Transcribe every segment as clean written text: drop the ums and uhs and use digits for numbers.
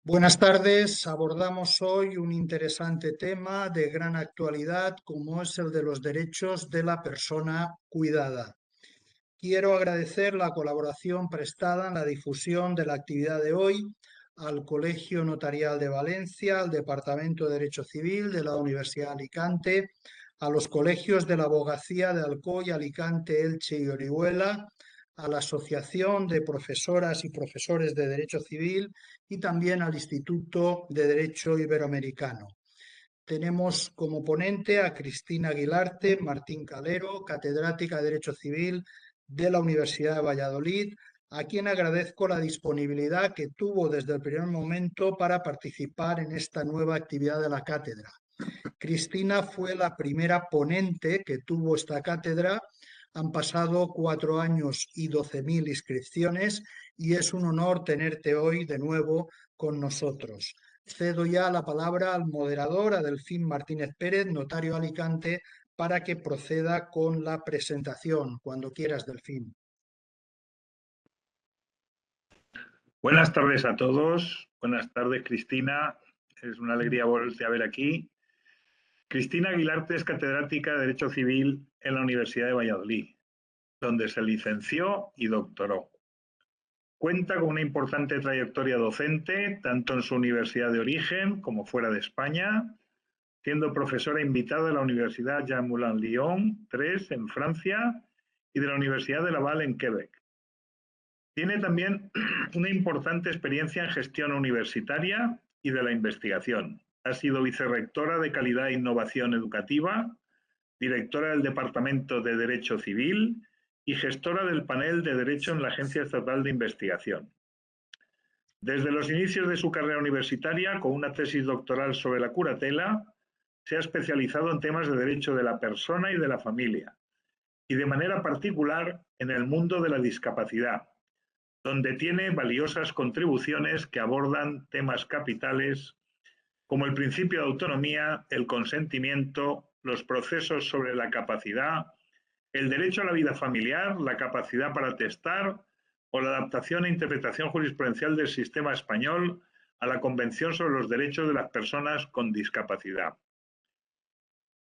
Buenas tardes. Abordamos hoy un interesante tema de gran actualidad, como es el de los derechos de la persona cuidada. Quiero agradecer la colaboración prestada en la difusión de la actividad de hoy al Colegio Notarial de Valencia, al Departamento de Derecho Civil de la Universidad de Alicante, a los colegios de la Abogacía de Alcoy, Alicante, Elche y Orihuela, a la Asociación de Profesoras y Profesores de Derecho Civil y también al Instituto de Derecho Iberoamericano. Tenemos como ponente a Cristina Aguilarte Martín Calero, catedrática de Derecho Civil de la Universidad de Valladolid, a quien agradezco la disponibilidad que tuvo desde el primer momento para participar en esta nueva actividad de la cátedra. Cristina fue la primera ponente que tuvo esta cátedra. Han pasado 4 años y 12.000 inscripciones y es un honor tenerte hoy de nuevo con nosotros. Cedo ya la palabra al moderador, a Delfín Martínez Pérez, notario Alicante, para que proceda con la presentación. Cuando quieras, Delfín. Buenas tardes a todos. Buenas tardes, Cristina. Es una alegría volverte a ver aquí. Cristina Aguilarte es catedrática de Derecho Civil en la Universidad de Valladolid, donde se licenció y doctoró. Cuenta con una importante trayectoria docente, tanto en su universidad de origen como fuera de España, siendo profesora invitada de la Universidad Jean Moulin Lyon 3 en Francia y de la Universidad de Laval en Quebec. Tiene también una importante experiencia en gestión universitaria y de la investigación. Ha sido vicerrectora de Calidad e Innovación Educativa, directora del Departamento de Derecho Civil y gestora del panel de Derecho en la Agencia Estatal de Investigación. Desde los inicios de su carrera universitaria, con una tesis doctoral sobre la curatela, se ha especializado en temas de derecho de la persona y de la familia, y de manera particular en el mundo de la discapacidad, donde tiene valiosas contribuciones que abordan temas capitales como el principio de autonomía, el consentimiento, los procesos sobre la capacidad, el derecho a la vida familiar, la capacidad para testar o la adaptación e interpretación jurisprudencial del sistema español a la Convención sobre los Derechos de las Personas con Discapacidad.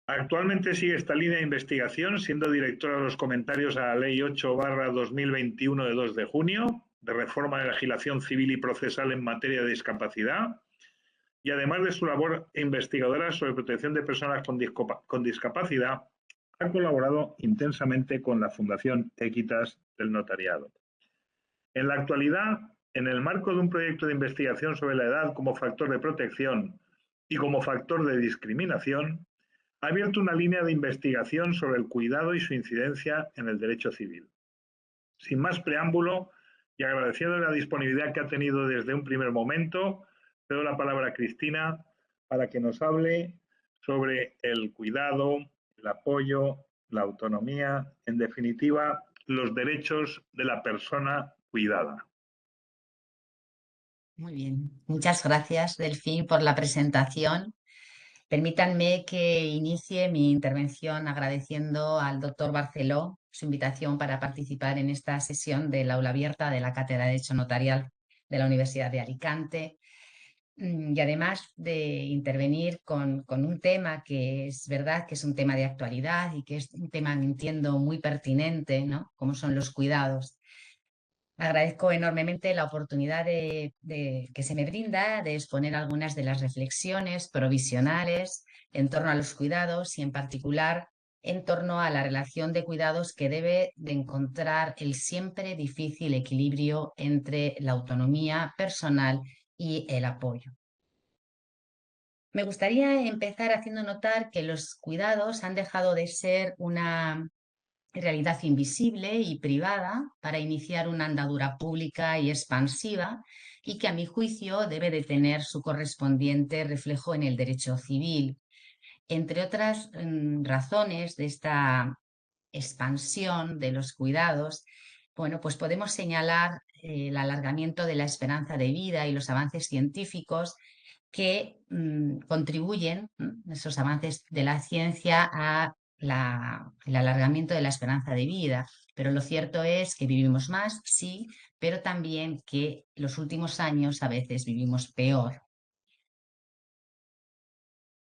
Actualmente sigue esta línea de investigación, siendo directora de los comentarios a la Ley 8/2021 de 2 de junio, de reforma de legislación civil y procesal en materia de discapacidad, y además de su labor investigadora sobre protección de personas con discapacidad, ha colaborado intensamente con la Fundación Equitas del Notariado. En la actualidad, en el marco de un proyecto de investigación sobre la edad como factor de protección y como factor de discriminación, ha abierto una línea de investigación sobre el cuidado y su incidencia en el derecho civil. Sin más preámbulo, y agradeciendo la disponibilidad que ha tenido desde un primer momento, cedo la palabra a Cristina para que nos hable sobre el cuidado, el apoyo, la autonomía, en definitiva, los derechos de la persona cuidada. Muy bien, muchas gracias, Delfín, por la presentación. Permítanme que inicie mi intervención agradeciendo al doctor Barceló su invitación para participar en esta sesión del aula abierta de la Cátedra de Derecho Notarial de la Universidad de Alicante, y además de intervenir con un tema que es verdad que es un tema de actualidad y que es un tema, entiendo, muy pertinente, ¿no? Como son los cuidados. Agradezco enormemente la oportunidad que se me brinda de exponer algunas de las reflexiones provisionales en torno a los cuidados y en particular en torno a la relación de cuidados que debe de encontrar el siempre difícil equilibrio entre la autonomía personal y el apoyo. Me gustaría empezar haciendo notar que los cuidados han dejado de ser una realidad invisible y privada para iniciar una andadura pública y expansiva y que a mi juicio debe de tener su correspondiente reflejo en el derecho civil. Entre otras razones de esta expansión de los cuidados, bueno, pues podemos señalar el alargamiento de la esperanza de vida y los avances científicos que contribuyen, esos avances de la ciencia, a el alargamiento de la esperanza de vida. Pero lo cierto es que vivimos más, sí, pero también que los últimos años a veces vivimos peor.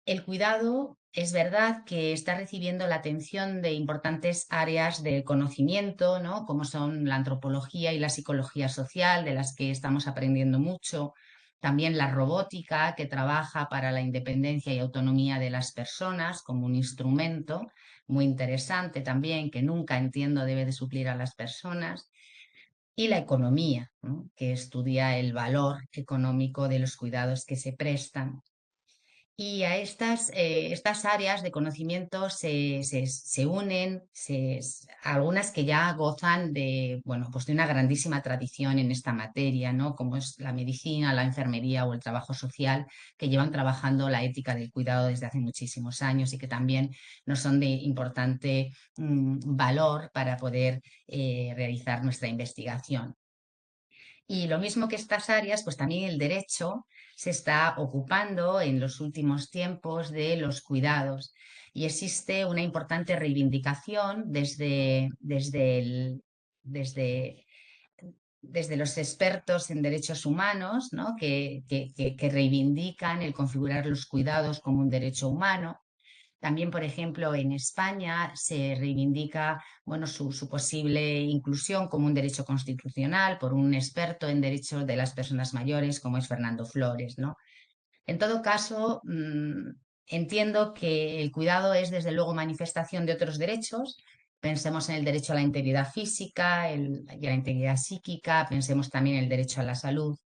El cuidado es verdad que está recibiendo la atención de importantes áreas de conocimiento, ¿no? Como son la antropología y la psicología social, de las que estamos aprendiendo mucho. También la robótica, que trabaja para la independencia y autonomía de las personas como un instrumento muy interesante también, que nunca entiendo debe de suplir a las personas. Y la economía, ¿no? Que estudia el valor económico de los cuidados que se prestan. Y a estas áreas de conocimiento se unen algunas que ya gozan de, bueno, pues de una grandísima tradición en esta materia, ¿no? Como es la medicina, la enfermería o el trabajo social, que llevan trabajando la ética del cuidado desde hace muchísimos años y que también nos son de importante valor para poder realizar nuestra investigación. Y lo mismo que estas áreas, pues también el derecho se está ocupando en los últimos tiempos de los cuidados y existe una importante reivindicación desde los expertos en derechos humanos, ¿no? que reivindican el configurar los cuidados como un derecho humano. También, por ejemplo, en España se reivindica, bueno, su posible inclusión como un derecho constitucional por un experto en derechos de las personas mayores como es Fernando Flores, ¿no? En todo caso, entiendo que el cuidado es desde luego manifestación de otros derechos. Pensemos en el derecho a la integridad física y a la integridad psíquica, pensemos también en el derecho a la salud.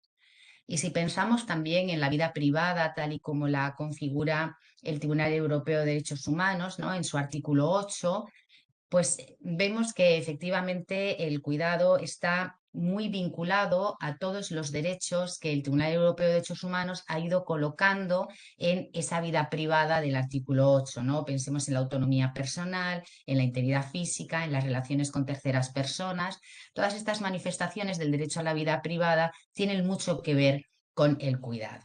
Y si pensamos también en la vida privada, tal y como la configura el Tribunal Europeo de Derechos Humanos, ¿no? En su artículo 8, pues vemos que efectivamente el cuidado está muy vinculado a todos los derechos que el Tribunal Europeo de Derechos Humanos ha ido colocando en esa vida privada del artículo 8, ¿no? Pensemos en la autonomía personal, en la integridad física, en las relaciones con terceras personas. Todas estas manifestaciones del derecho a la vida privada tienen mucho que ver con el cuidado.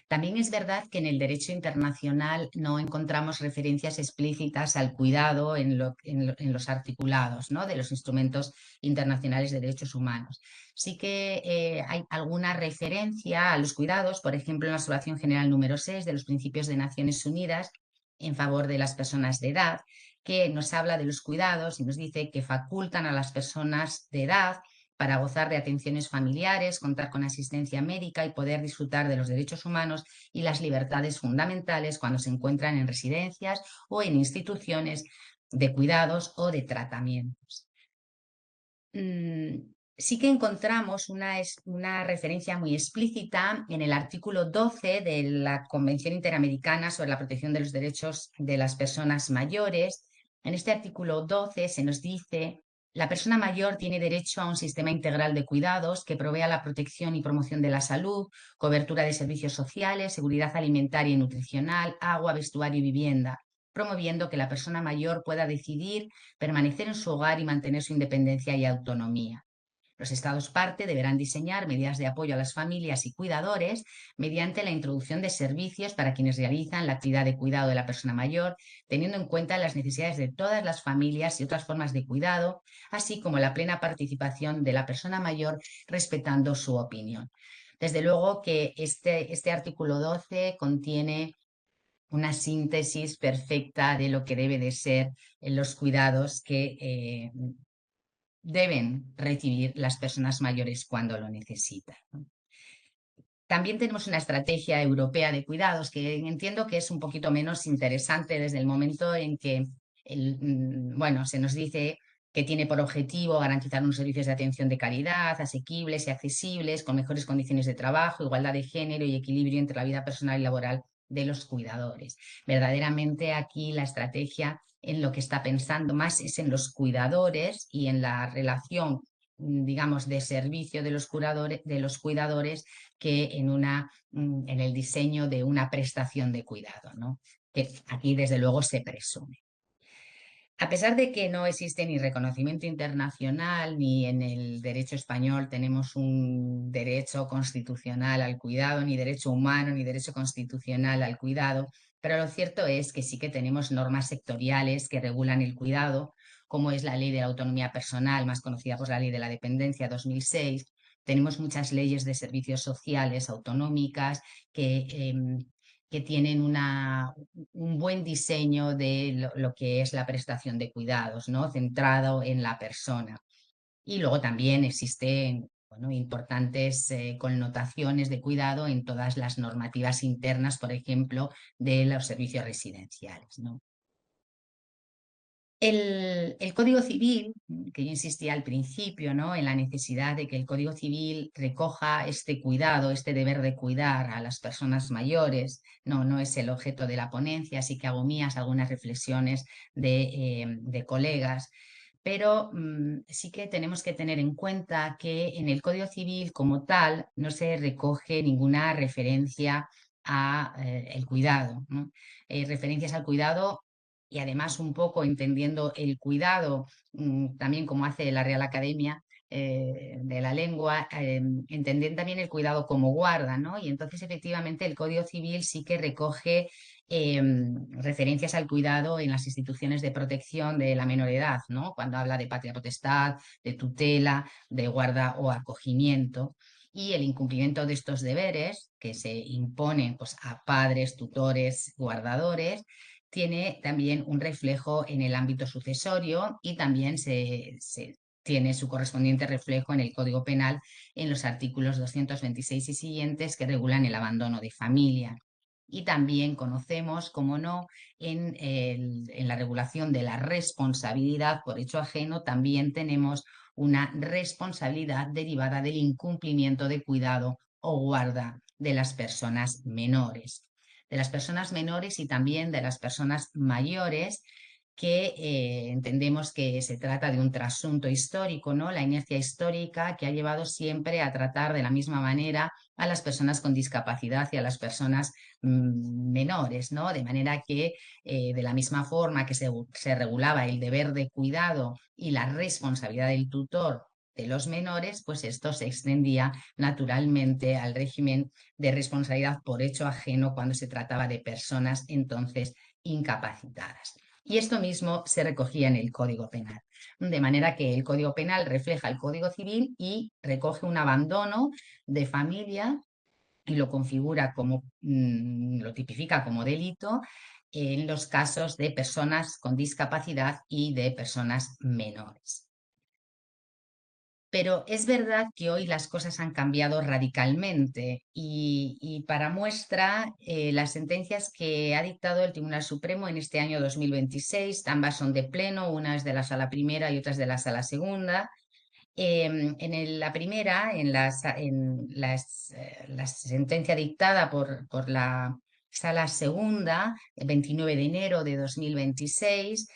También es verdad que en el derecho internacional no encontramos referencias explícitas al cuidado en los articulados, ¿no? De los instrumentos internacionales de derechos humanos. Sí que hay alguna referencia a los cuidados, por ejemplo, en la Resolución General número 6 de los Principios de Naciones Unidas en favor de las personas de edad, que nos habla de los cuidados y nos dice que facultan a las personas de edad para gozar de atenciones familiares, contar con asistencia médica y poder disfrutar de los derechos humanos y las libertades fundamentales cuando se encuentran en residencias o en instituciones de cuidados o de tratamientos. Sí que encontramos una referencia muy explícita en el artículo 12 de la Convención Interamericana sobre la Protección de los Derechos de las Personas Mayores. En este artículo 12 se nos dice: la persona mayor tiene derecho a un sistema integral de cuidados que provea la protección y promoción de la salud, cobertura de servicios sociales, seguridad alimentaria y nutricional, agua, vestuario y vivienda, promoviendo que la persona mayor pueda decidir permanecer en su hogar y mantener su independencia y autonomía. Los Estados parte deberán diseñar medidas de apoyo a las familias y cuidadores mediante la introducción de servicios para quienes realizan la actividad de cuidado de la persona mayor, teniendo en cuenta las necesidades de todas las familias y otras formas de cuidado, así como la plena participación de la persona mayor respetando su opinión. Desde luego que este artículo 12 contiene una síntesis perfecta de lo que debe de ser los cuidados que deben recibir las personas mayores cuando lo necesitan. También tenemos una estrategia europea de cuidados que entiendo que es un poquito menos interesante desde el momento en que bueno, se nos dice que tiene por objetivo garantizar unos servicios de atención de calidad, asequibles y accesibles, con mejores condiciones de trabajo, igualdad de género y equilibrio entre la vida personal y laboral de los cuidadores. Verdaderamente aquí la estrategia en lo que está pensando más es en los cuidadores y en la relación, digamos, de servicio de los cuidadores que en el diseño de una prestación de cuidado, ¿no? Que aquí desde luego se presume. A pesar de que no existe ni reconocimiento internacional ni en el derecho español tenemos un derecho constitucional al cuidado, ni derecho humano, ni derecho constitucional al cuidado, pero lo cierto es que sí que tenemos normas sectoriales que regulan el cuidado, como es la Ley de la Autonomía Personal, más conocida por la Ley de la Dependencia 2006. Tenemos muchas leyes de servicios sociales autonómicas que tienen un buen diseño de lo que es la prestación de cuidados, ¿no? Centrado en la persona. Y luego también existen, bueno, importantes connotaciones de cuidado en todas las normativas internas, por ejemplo, de los servicios residenciales, ¿no? El Código Civil, que yo insistía al principio, ¿no?, en la necesidad de que el Código Civil recoja este cuidado, este deber de cuidar a las personas mayores, no es el objeto de la ponencia, así que hago mías algunas reflexiones de colegas, pero sí que tenemos que tener en cuenta que en el Código Civil como tal no se recoge ninguna referencia a el cuidado, ¿no? Referencias al cuidado y además un poco entendiendo el cuidado, también como hace la Real Academia de la Lengua, entender también el cuidado como guarda, ¿no? Y entonces efectivamente el Código Civil sí que recoge referencias al cuidado en las instituciones de protección de la menor edad, ¿no? Cuando habla de patria potestad, de tutela, de guarda o acogimiento. Y el incumplimiento de estos deberes que se imponen, pues, a padres, tutores, guardadores, tiene también un reflejo en el ámbito sucesorio y también tiene su correspondiente reflejo en el Código Penal en los artículos 226 y siguientes que regulan el abandono de familia. Y también conocemos, como no, en la regulación de la responsabilidad por hecho ajeno, también tenemos una responsabilidad derivada del incumplimiento de cuidado o guarda de las personas menores. De las personas menores y también de las personas mayores, que entendemos que se trata de un trasunto histórico, ¿no? La inercia histórica que ha llevado siempre a tratar de la misma manera a las personas con discapacidad y a las personas menores, ¿no? De manera que de la misma forma que se regulaba el deber de cuidado y la responsabilidad del tutor de los menores, pues esto se extendía naturalmente al régimen de responsabilidad por hecho ajeno cuando se trataba de personas entonces incapacitadas. Y esto mismo se recogía en el Código Penal. De manera que el Código Penal refleja el Código Civil y recoge un abandono de familia y lo configura como, lo tipifica como delito en los casos de personas con discapacidad y de personas menores. Pero es verdad que hoy las cosas han cambiado radicalmente y para muestra las sentencias que ha dictado el Tribunal Supremo en este año 2026, ambas son de pleno, una es de la Sala Primera y otra es de la Sala Segunda. La primera, la sentencia dictada por la Sala Segunda, el 29 de enero de 2026,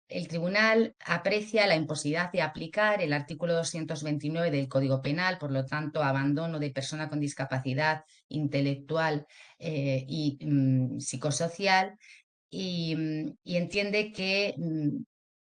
el tribunal aprecia la imposibilidad de aplicar el artículo 229 del Código Penal, por lo tanto, abandono de persona con discapacidad intelectual y psicosocial, y entiende que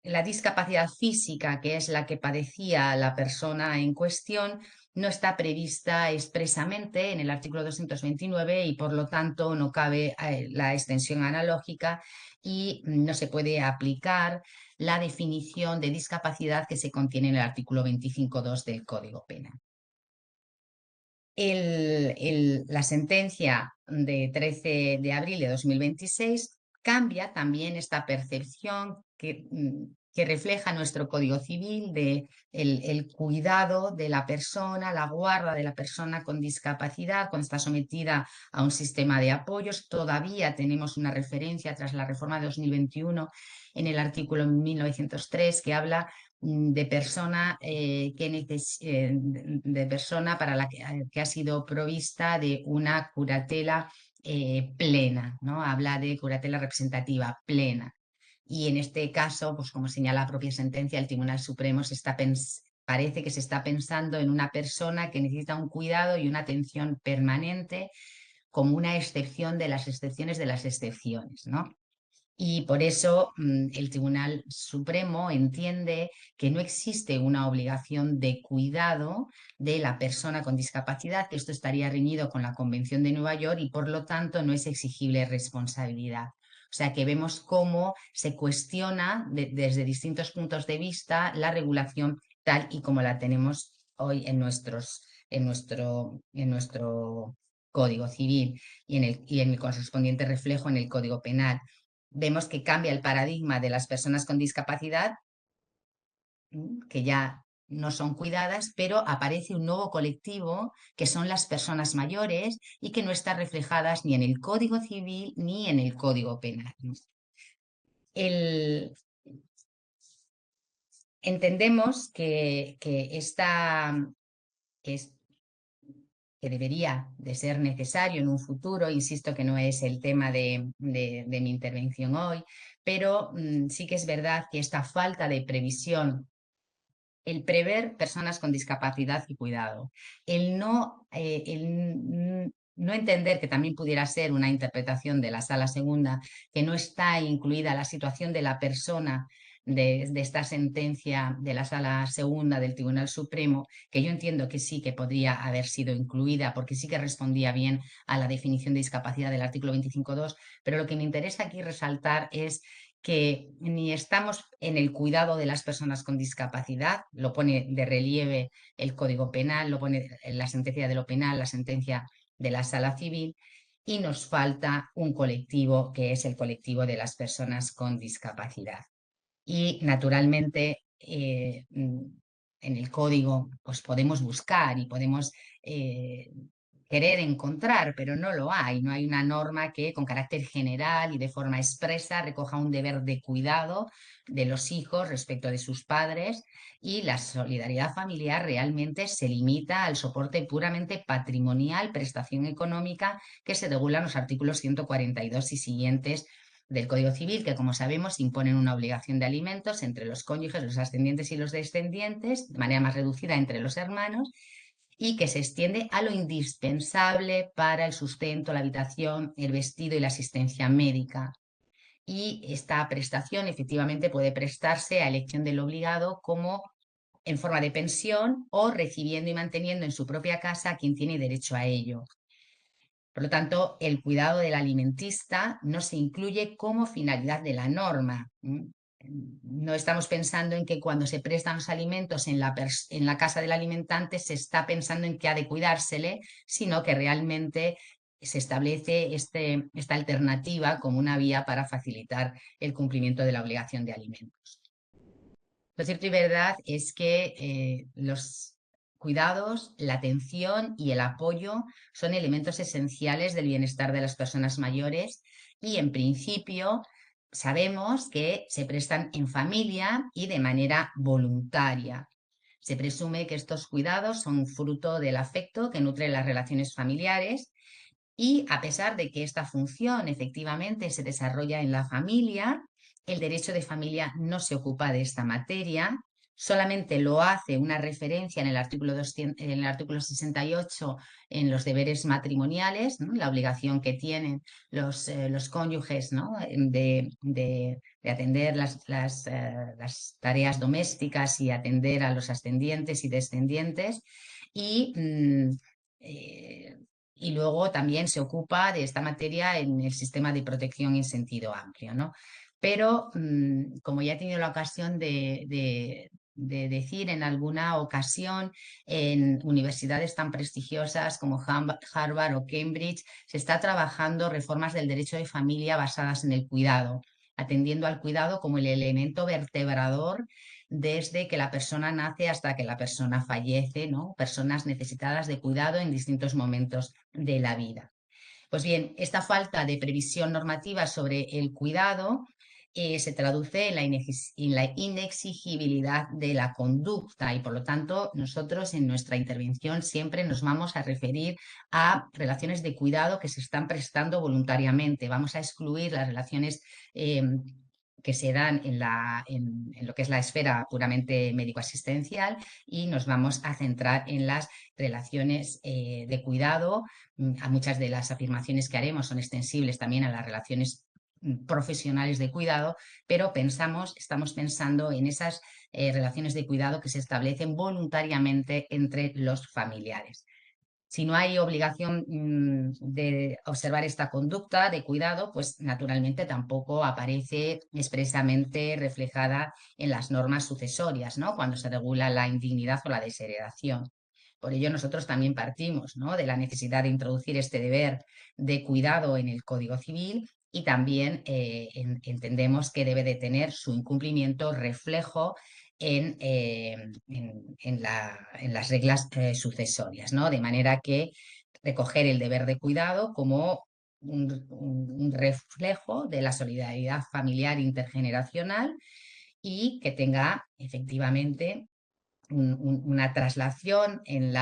la discapacidad física, que es la que padecía la persona en cuestión, no está prevista expresamente en el artículo 229 y por lo tanto no cabe la extensión analógica y no se puede aplicar la definición de discapacidad que se contiene en el artículo 25.2 del Código Penal. La sentencia de 13 de abril de 2026 cambia también esta percepción que refleja nuestro Código Civil de el cuidado de la persona, la guarda de la persona con discapacidad cuando está sometida a un sistema de apoyos. Todavía tenemos una referencia tras la reforma de 2021 en el artículo 1903 que habla de persona, de persona para la que ha sido provista de una curatela plena, ¿no? Habla de curatela representativa plena. Y en este caso, pues como señala la propia sentencia, el Tribunal Supremo parece que se está pensando en una persona que necesita un cuidado y una atención permanente como una excepción de las excepciones de las excepciones, ¿no? Y por eso el Tribunal Supremo entiende que no existe una obligación de cuidado de la persona con discapacidad, que esto estaría reñido con la Convención de Nueva York y por lo tanto no es exigible responsabilidad. O sea que vemos cómo se cuestiona desde distintos puntos de vista la regulación tal y como la tenemos hoy en nuestro Código Civil y en el correspondiente reflejo en el Código Penal. Vemos que cambia el paradigma de las personas con discapacidad, que ya no son cuidadas, pero aparece un nuevo colectivo que son las personas mayores y que no están reflejadas ni en el Código Civil ni en el Código Penal. Entendemos que debería de ser necesario en un futuro, insisto que no es el tema de mi intervención hoy, pero sí que es verdad que esta falta de previsión, el prever personas con discapacidad y cuidado, el no entender que también pudiera ser una interpretación de la Sala Segunda, que no está incluida la situación de la persona de esta sentencia de la Sala Segunda del Tribunal Supremo, que yo entiendo que sí que podría haber sido incluida porque sí que respondía bien a la definición de discapacidad del artículo 25.2, pero lo que me interesa aquí resaltar es que ni estamos en el cuidado de las personas con discapacidad, lo pone de relieve el Código Penal, lo pone la sentencia de lo penal, la sentencia de la Sala Civil, y nos falta un colectivo que es el colectivo de las personas con discapacidad. Y naturalmente en el código pues podemos buscar y podemos querer encontrar, pero no lo hay. No hay una norma que con carácter general y de forma expresa recoja un deber de cuidado de los hijos respecto de sus padres, y la solidaridad familiar realmente se limita al soporte puramente patrimonial, prestación económica, que se regula en los artículos 142 y siguientes del Código Civil, que como sabemos imponen una obligación de alimentos entre los cónyuges, los ascendientes y los descendientes, de manera más reducida entre los hermanos, y que se extiende a lo indispensable para el sustento, la habitación, el vestido y la asistencia médica. Y esta prestación efectivamente puede prestarse a elección del obligado como en forma de pensión o recibiendo y manteniendo en su propia casa a quien tiene derecho a ello. Por lo tanto, el cuidado del alimentista no se incluye como finalidad de la norma. No estamos pensando en que cuando se prestan los alimentos en la casa del alimentante se está pensando en que ha de cuidársele, sino que realmente se establece esta alternativa como una vía para facilitar el cumplimiento de la obligación de alimentos. Lo cierto y verdad es que los cuidados, la atención y el apoyo son elementos esenciales del bienestar de las personas mayores, y en principio sabemos que se prestan en familia y de manera voluntaria. Se presume que estos cuidados son fruto del afecto que nutre las relaciones familiares, y a pesar de que esta función efectivamente se desarrolla en la familia, el derecho de familia no se ocupa de esta materia, solamente lo hace una referencia en el artículo 68 en los deberes matrimoniales, ¿no? La obligación que tienen los cónyuges, ¿no? de atender las tareas domésticas y atender a los ascendientes y descendientes, y luego también se ocupa de esta materia en el sistema de protección en sentido amplio, ¿no? Pero, como ya he tenido la ocasión de decir en alguna ocasión, en universidades tan prestigiosas como Harvard o Cambridge, se está trabajando reformas del derecho de familia basadas en el cuidado, atendiendo al cuidado como el elemento vertebrador desde que la persona nace hasta que la persona fallece, ¿no? Personas necesitadas de cuidado en distintos momentos de la vida. Pues bien, esta falta de previsión normativa sobre el cuidado se traduce en la inexigibilidad de la conducta, y por lo tanto nosotros en nuestra intervención siempre nos vamos a referir a relaciones de cuidado que se están prestando voluntariamente. Vamos a excluir las relaciones que se dan en lo que es la esfera puramente médico-asistencial, y nos vamos a centrar en las relaciones de cuidado. A muchas de las afirmaciones que haremos son extensibles también a las relaciones profesionales de cuidado, pero estamos pensando en esas relaciones de cuidado que se establecen voluntariamente entre los familiares. Si no hay obligación de observar esta conducta de cuidado, pues naturalmente tampoco aparece expresamente reflejada en las normas sucesorias, ¿no? Cuando se regula la indignidad o la desheredación. Por ello nosotros también partimos, ¿no?, de la necesidad de introducir este deber de cuidado en el Código Civil y también entendemos que debe de tener su incumplimiento reflejo en las reglas sucesorias, ¿no? De manera que recoger el deber de cuidado como un reflejo de la solidaridad familiar intergeneracional y que tenga efectivamente una traslación en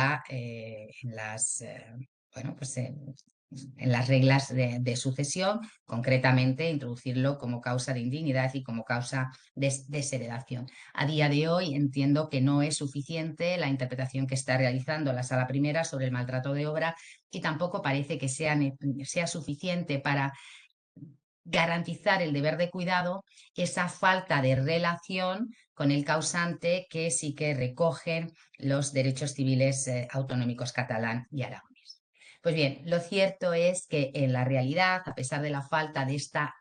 bueno, pues en las reglas de sucesión, concretamente introducirlo como causa de indignidad y como causa de desheredación. A día de hoy entiendo que no es suficiente la interpretación que está realizando la Sala Primera sobre el maltrato de obra y tampoco parece que sea suficiente para garantizar el deber de cuidado esa falta de relación con el causante que sí que recogen los derechos civiles autonómicos catalán y aragonés. Pues bien, lo cierto es que en la realidad, a pesar de la falta de esta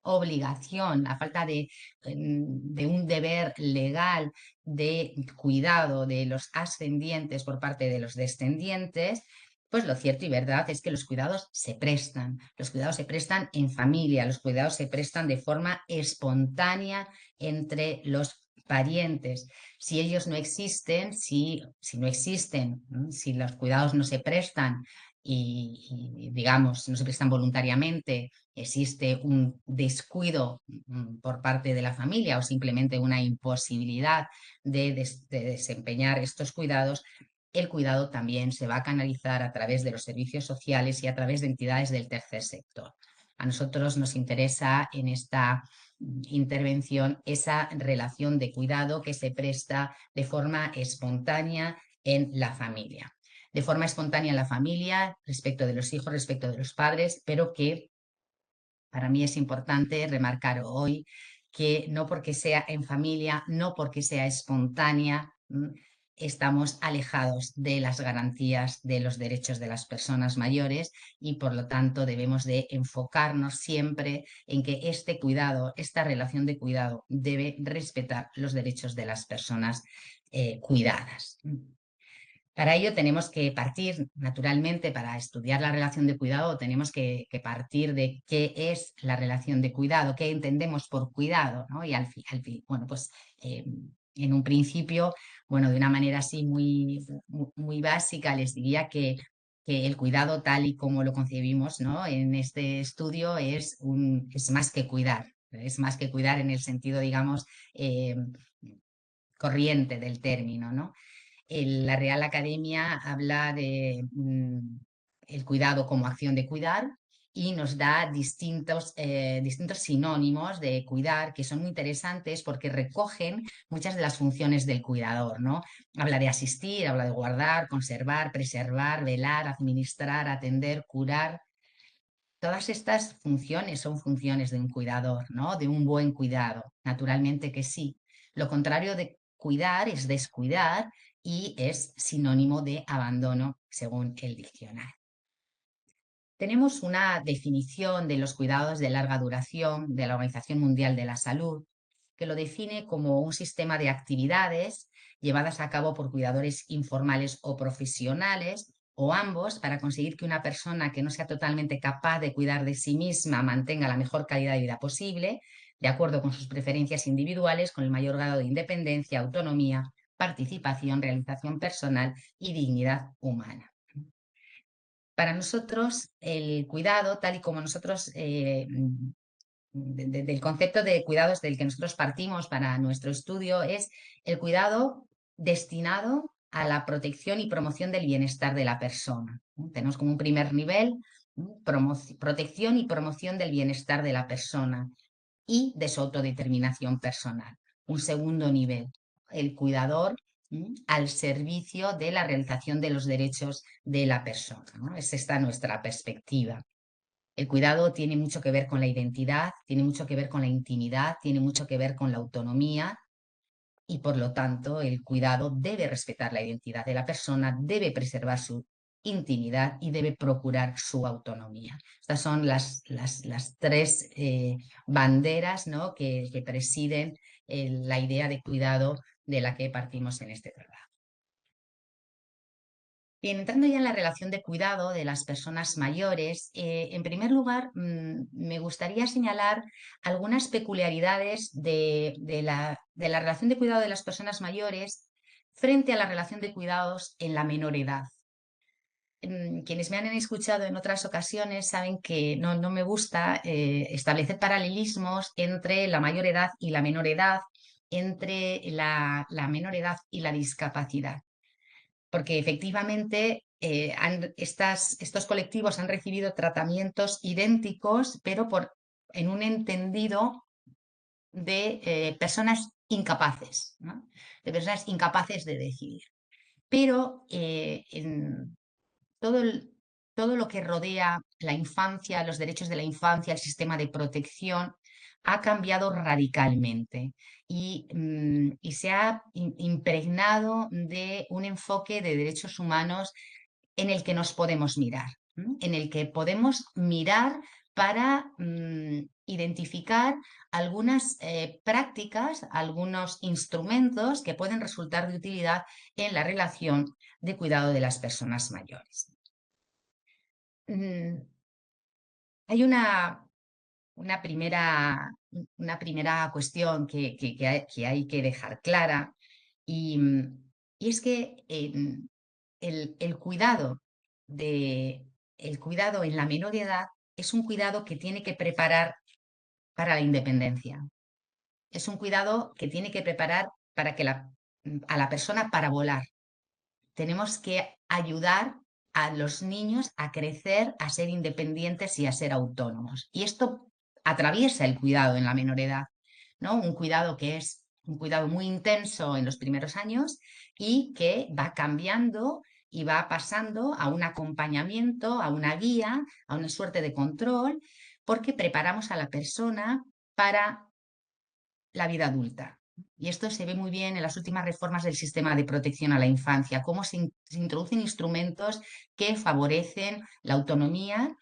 obligación, la falta de un deber legal de cuidado de los ascendientes por parte de los descendientes, pues lo cierto y verdad es que los cuidados se prestan en familia, los cuidados se prestan de forma espontánea entre los parientes. Si ellos no existen, si no existen, si los cuidados no se prestan y digamos, no se prestan voluntariamente, existe un descuido por parte de la familia o simplemente una imposibilidad de desempeñar estos cuidados, el cuidado también se va a canalizar a través de los servicios sociales y a través de entidades del tercer sector. A nosotros nos interesa en esta intervención esa relación de cuidado que se presta de forma espontánea en la familia. De forma espontánea en la familia, respecto de los hijos, respecto de los padres, pero que para mí es importante remarcar hoy que no porque sea en familia, no porque sea espontánea, estamos alejados de las garantías de los derechos de las personas mayores y por lo tanto debemos de enfocarnos siempre en que este cuidado, esta relación de cuidado debe respetar los derechos de las personas cuidadas. Para ello tenemos que partir, naturalmente, para estudiar la relación de cuidado, tenemos que partir de qué es la relación de cuidado, qué entendemos por cuidado, ¿no? Y bueno, pues en un principio, bueno, de una manera así muy básica, les diría que el cuidado tal y como lo concebimos, ¿no?, en este estudio es más que cuidar. Es más que cuidar en el sentido, digamos, corriente del término, ¿no? La Real Academia habla de el cuidado como acción de cuidar y nos da distintos sinónimos de cuidar que son muy interesantes porque recogen muchas de las funciones del cuidador, ¿no? Habla de asistir, habla de guardar, conservar, preservar, velar, administrar, atender, curar. Todas estas funciones son funciones de un cuidador, ¿no?, de un buen cuidado. Naturalmente que sí. Lo contrario de cuidar es descuidar y es sinónimo de abandono, según el diccionario. Tenemos una definición de los cuidados de larga duración de la Organización Mundial de la Salud, que lo define como un sistema de actividades llevadas a cabo por cuidadores informales o profesionales, o ambos, para conseguir que una persona que no sea totalmente capaz de cuidar de sí misma mantenga la mejor calidad de vida posible, de acuerdo con sus preferencias individuales, con el mayor grado de independencia, autonomía, participación, realización personal y dignidad humana. Para nosotros, el cuidado, tal y como nosotros, del concepto de cuidados del que nosotros partimos para nuestro estudio, es el cuidado destinado a la protección y promoción del bienestar de la persona. Tenemos como un primer nivel protección y promoción del bienestar de la persona y de su autodeterminación personal. Un segundo nivel, el cuidador al servicio de la realización de los derechos de la persona, ¿no? Es esta nuestra perspectiva. El cuidado tiene mucho que ver con la identidad, tiene mucho que ver con la intimidad, tiene mucho que ver con la autonomía y por lo tanto el cuidado debe respetar la identidad de la persona, debe preservar su intimidad y debe procurar su autonomía. Estas son las tres banderas, ¿no?, que presiden la idea de cuidado de la que partimos en este trabajo. Bien, entrando ya en la relación de cuidado de las personas mayores, en primer lugar, me gustaría señalar algunas peculiaridades de la relación de cuidado de las personas mayores frente a la relación de cuidados en la menor edad. Quienes me han escuchado en otras ocasiones saben que no me gusta establecer paralelismos entre la mayor edad y la menor edad, entre la menor edad y la discapacidad, porque efectivamente estos colectivos han recibido tratamientos idénticos, pero en un entendido de personas incapaces, ¿no?, de personas incapaces de decidir. Pero todo lo que rodea la infancia, los derechos de la infancia, el sistema de protección, ha cambiado radicalmente y se ha impregnado de un enfoque de derechos humanos en el que nos podemos mirar, ¿no?, en el que podemos mirar para identificar algunas prácticas, algunos instrumentos que pueden resultar de utilidad en la relación de cuidado de las personas mayores. Hay una primera cuestión que hay que dejar clara y es que el cuidado en la menor edad es un cuidado que tiene que preparar para la independencia. Es un cuidado que tiene que preparar a la persona para volar. Tenemos que ayudar a los niños a crecer, a ser independientes y a ser autónomos. Y esto atraviesa el cuidado en la menor edad, ¿no? Un cuidado que es un cuidado muy intenso en los primeros años y que va cambiando y va pasando a un acompañamiento, a una guía, a una suerte de control, porque preparamos a la persona para la vida adulta. Y esto se ve muy bien en las últimas reformas del sistema de protección a la infancia, cómo se introducen instrumentos que favorecen la autonomía,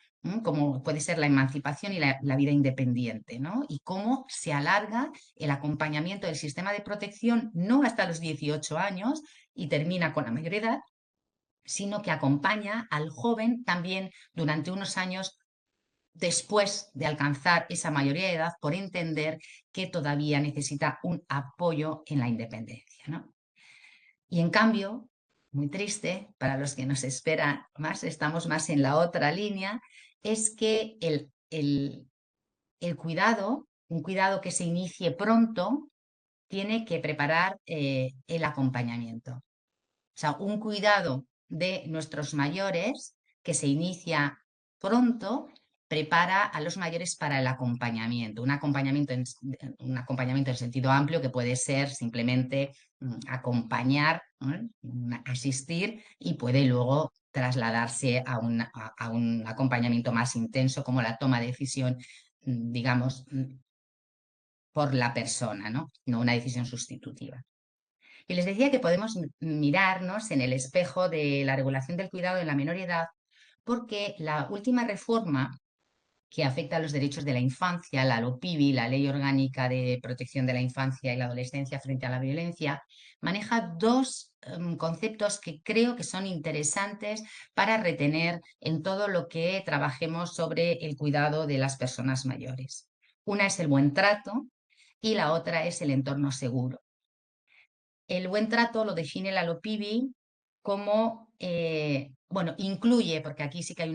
como puede ser la emancipación y la vida independiente, ¿no? Y cómo se alarga el acompañamiento del sistema de protección no hasta los 18 años y termina con la mayor edad, sino que acompaña al joven también durante unos años después de alcanzar esa mayoría de edad, por entender que todavía necesita un apoyo en la independencia, ¿no? Y en cambio, muy triste, para los que nos esperan más, estamos más en la otra línea, es que el cuidado, un cuidado que se inicie pronto, tiene que preparar el acompañamiento. O sea, un cuidado de nuestros mayores que se inicia pronto prepara a los mayores para el acompañamiento, un acompañamiento en sentido amplio que puede ser simplemente acompañar, asistir, y puede luego trasladarse a un acompañamiento más intenso, como la toma de decisión, digamos, por la persona, ¿no? No una decisión sustitutiva. Y les decía que podemos mirarnos en el espejo de la regulación del cuidado en la menor edad, porque la última reforma que afecta a los derechos de la infancia, la LOPIVI, la Ley Orgánica de Protección de la Infancia y la Adolescencia frente a la Violencia, maneja dos conceptos que creo que son interesantes para retener en todo lo que trabajemos sobre el cuidado de las personas mayores. Una es el buen trato y la otra es el entorno seguro. El buen trato lo define la LOPIVI como, bueno, incluye, porque aquí sí que hay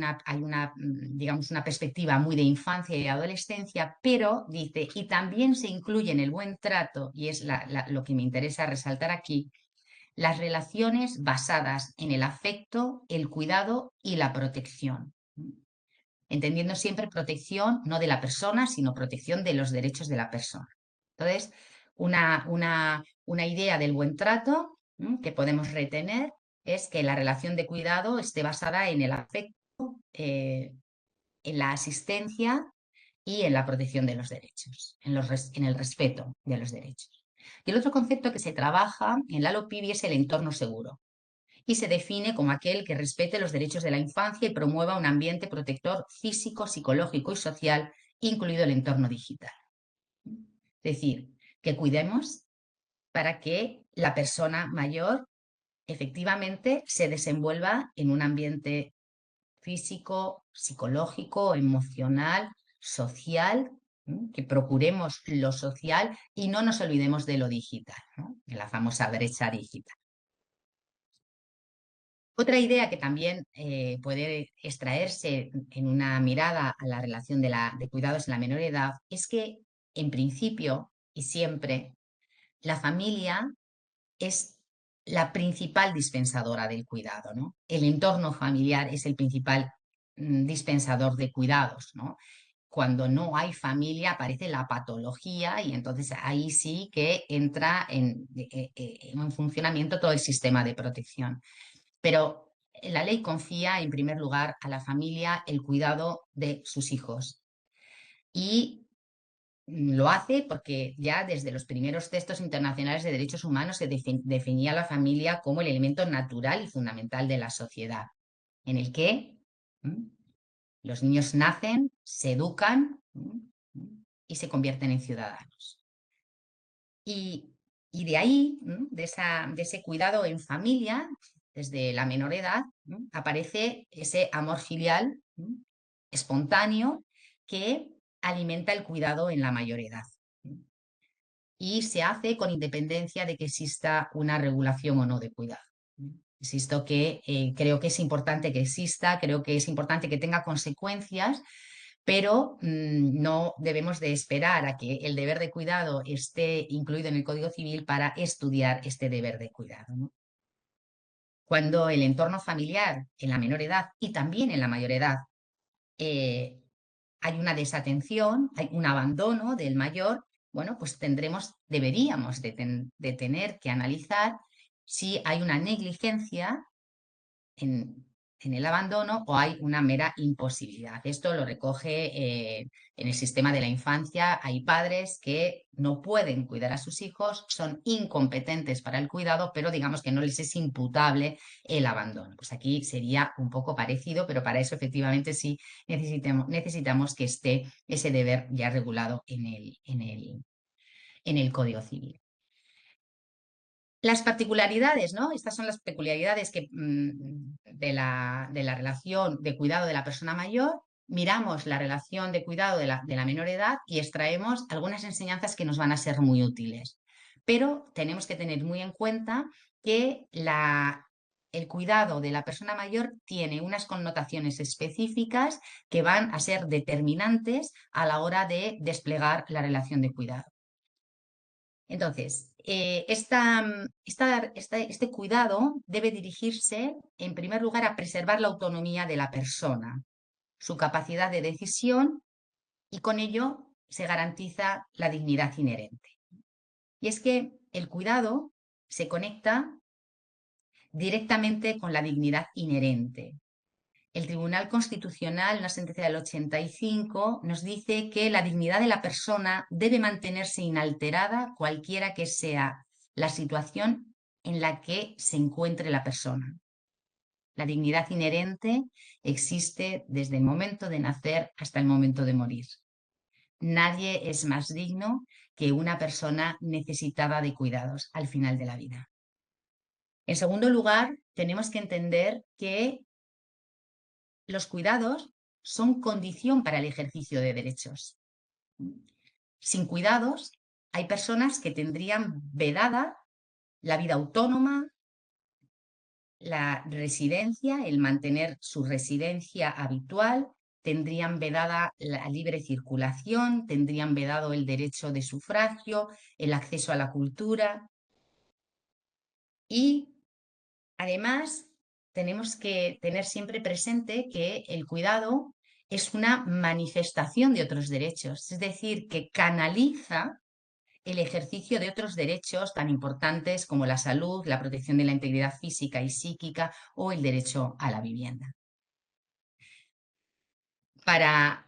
digamos, una perspectiva muy de infancia y de adolescencia, pero dice, y también se incluye en el buen trato, y es lo que me interesa resaltar aquí, las relaciones basadas en el afecto, el cuidado y la protección. Entendiendo siempre protección no de la persona, sino protección de los derechos de la persona. Entonces, una idea del buen trato que podemos retener es que la relación de cuidado esté basada en el afecto, en la asistencia y en la protección de los derechos, en el respeto de los derechos. Y el otro concepto que se trabaja en la LOPIVI es el entorno seguro. y se define como aquel que respete los derechos de la infancia y promueva un ambiente protector físico, psicológico y social, incluido el entorno digital. Es decir, que cuidemos para que la persona mayor efectivamente se desenvuelva en un ambiente físico, psicológico, emocional, social, que procuremos lo social y no nos olvidemos de lo digital, ¿no? De la famosa brecha digital. Otra idea que también puede extraerse en una mirada a la relación de cuidados en la menor edad es que, en principio y siempre, la familia es la principal dispensadora del cuidado, ¿no? El entorno familiar es el principal dispensador de cuidados, ¿no? Cuando no hay familia aparece la patología y entonces ahí sí que entra en funcionamiento todo el sistema de protección. Pero la ley confía en primer lugar a la familia el cuidado de sus hijos y lo hace porque ya desde los primeros textos internacionales de derechos humanos se definía la familia como el elemento natural y fundamental de la sociedad, en el que los niños nacen, se educan y se convierten en ciudadanos. Y de ahí, de ese cuidado en familia, desde la menor edad, aparece ese amor filial espontáneo que alimenta el cuidado en la mayor edad. Y se hace con independencia de que exista una regulación o no de cuidado. Insisto que creo que es importante que exista, creo que es importante que tenga consecuencias, pero no debemos de esperar a que el deber de cuidado esté incluido en el Código Civil para estudiar este deber de cuidado, ¿no? Cuando el entorno familiar en la menor edad y también en la mayor edad hay una desatención, hay un abandono del mayor, bueno, pues deberíamos de tener que analizar si hay una negligencia en el abandono o hay una mera imposibilidad. Esto lo recoge en el sistema de la infancia. Hay padres que no pueden cuidar a sus hijos, son incompetentes para el cuidado, pero digamos que no les es imputable el abandono. Pues aquí sería un poco parecido, pero para eso efectivamente sí necesitamos que esté ese deber ya regulado en el Código Civil. Las particularidades, ¿no? Estas son las peculiaridades de la relación de cuidado de la persona mayor. Miramos la relación de cuidado de la menor edad y extraemos algunas enseñanzas que nos van a ser muy útiles. Pero tenemos que tener muy en cuenta que el cuidado de la persona mayor tiene unas connotaciones específicas que van a ser determinantes a la hora de desplegar la relación de cuidado. Entonces, este cuidado debe dirigirse, en primer lugar, a preservar la autonomía de la persona, su capacidad de decisión y con ello se garantiza la dignidad inherente. Y es que el cuidado se conecta directamente con la dignidad inherente. El Tribunal Constitucional, en la sentencia del 85, nos dice que la dignidad de la persona debe mantenerse inalterada cualquiera que sea la situación en la que se encuentre la persona. La dignidad inherente existe desde el momento de nacer hasta el momento de morir. Nadie es más digno que una persona necesitada de cuidados al final de la vida. En segundo lugar, tenemos que entender que los cuidados son condición para el ejercicio de derechos. Sin cuidados, hay personas que tendrían vedada la vida autónoma, la residencia, el mantener su residencia habitual, tendrían vedada la libre circulación, tendrían vedado el derecho de sufragio, el acceso a la cultura. Y además, tenemos que tener siempre presente que el cuidado es una manifestación de otros derechos, es decir, que canaliza el ejercicio de otros derechos tan importantes como la salud, la protección de la integridad física y psíquica o el derecho a la vivienda. Para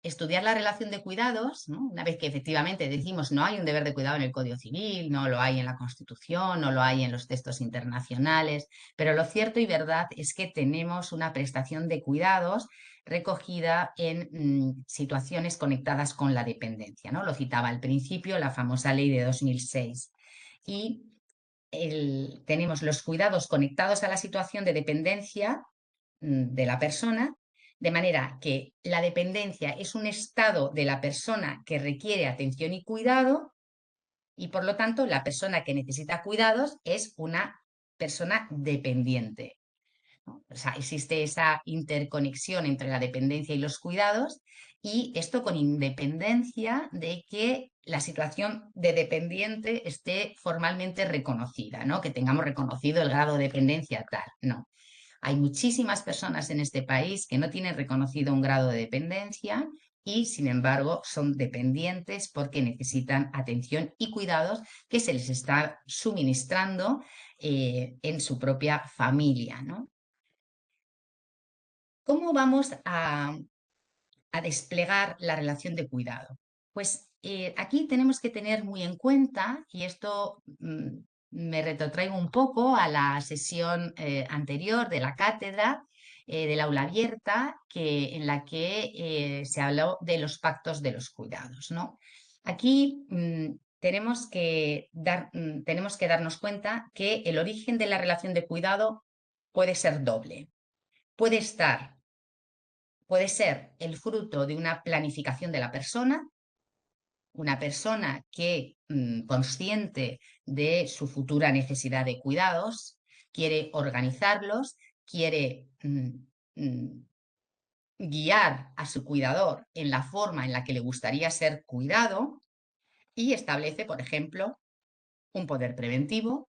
estudiar la relación de cuidados, ¿no? Una vez que efectivamente decimos no hay un deber de cuidado en el Código Civil, no lo hay en la Constitución, no lo hay en los textos internacionales, pero lo cierto y verdad es que tenemos una prestación de cuidados recogida en situaciones conectadas con la dependencia, ¿no? Lo citaba al principio, la famosa ley de 2006. Y tenemos los cuidados conectados a la situación de dependencia de la persona, de manera que la dependencia es un estado de la persona que requiere atención y cuidado y por lo tanto la persona que necesita cuidados es una persona dependiente, ¿no? O sea, existe esa interconexión entre la dependencia y los cuidados y esto con independencia de que la situación de dependiente esté formalmente reconocida, ¿no? Que tengamos reconocido el grado de dependencia tal, no. Hay muchísimas personas en este país que no tienen reconocido un grado de dependencia y, sin embargo, son dependientes porque necesitan atención y cuidados que se les está suministrando en su propia familia, ¿no? ¿Cómo vamos a desplegar la relación de cuidado? Pues aquí tenemos que tener muy en cuenta, y esto me retrotraigo un poco a la sesión anterior de la cátedra del aula abierta, en la que se habló de los pactos de los cuidados, ¿no? Aquí tenemos que darnos cuenta que el origen de la relación de cuidado puede ser doble. Puede ser el fruto de una planificación de la persona, una persona que, consciente de su futura necesidad de cuidados, quiere organizarlos, quiere guiar a su cuidador en la forma en la que le gustaría ser cuidado y establece, por ejemplo, un poder preventivo.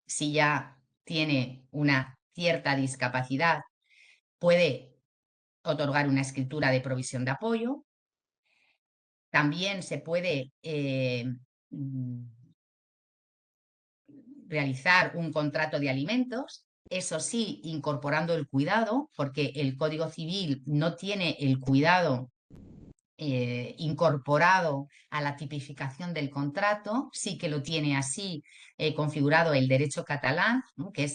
Si ya tiene una cierta discapacidad, puede otorgar una escritura de provisión de apoyo. También se puede realizar un contrato de alimentos, eso sí, incorporando el cuidado, porque el Código Civil no tiene el cuidado incorporado a la tipificación del contrato, sí que lo tiene así configurado el derecho catalán, ¿no? que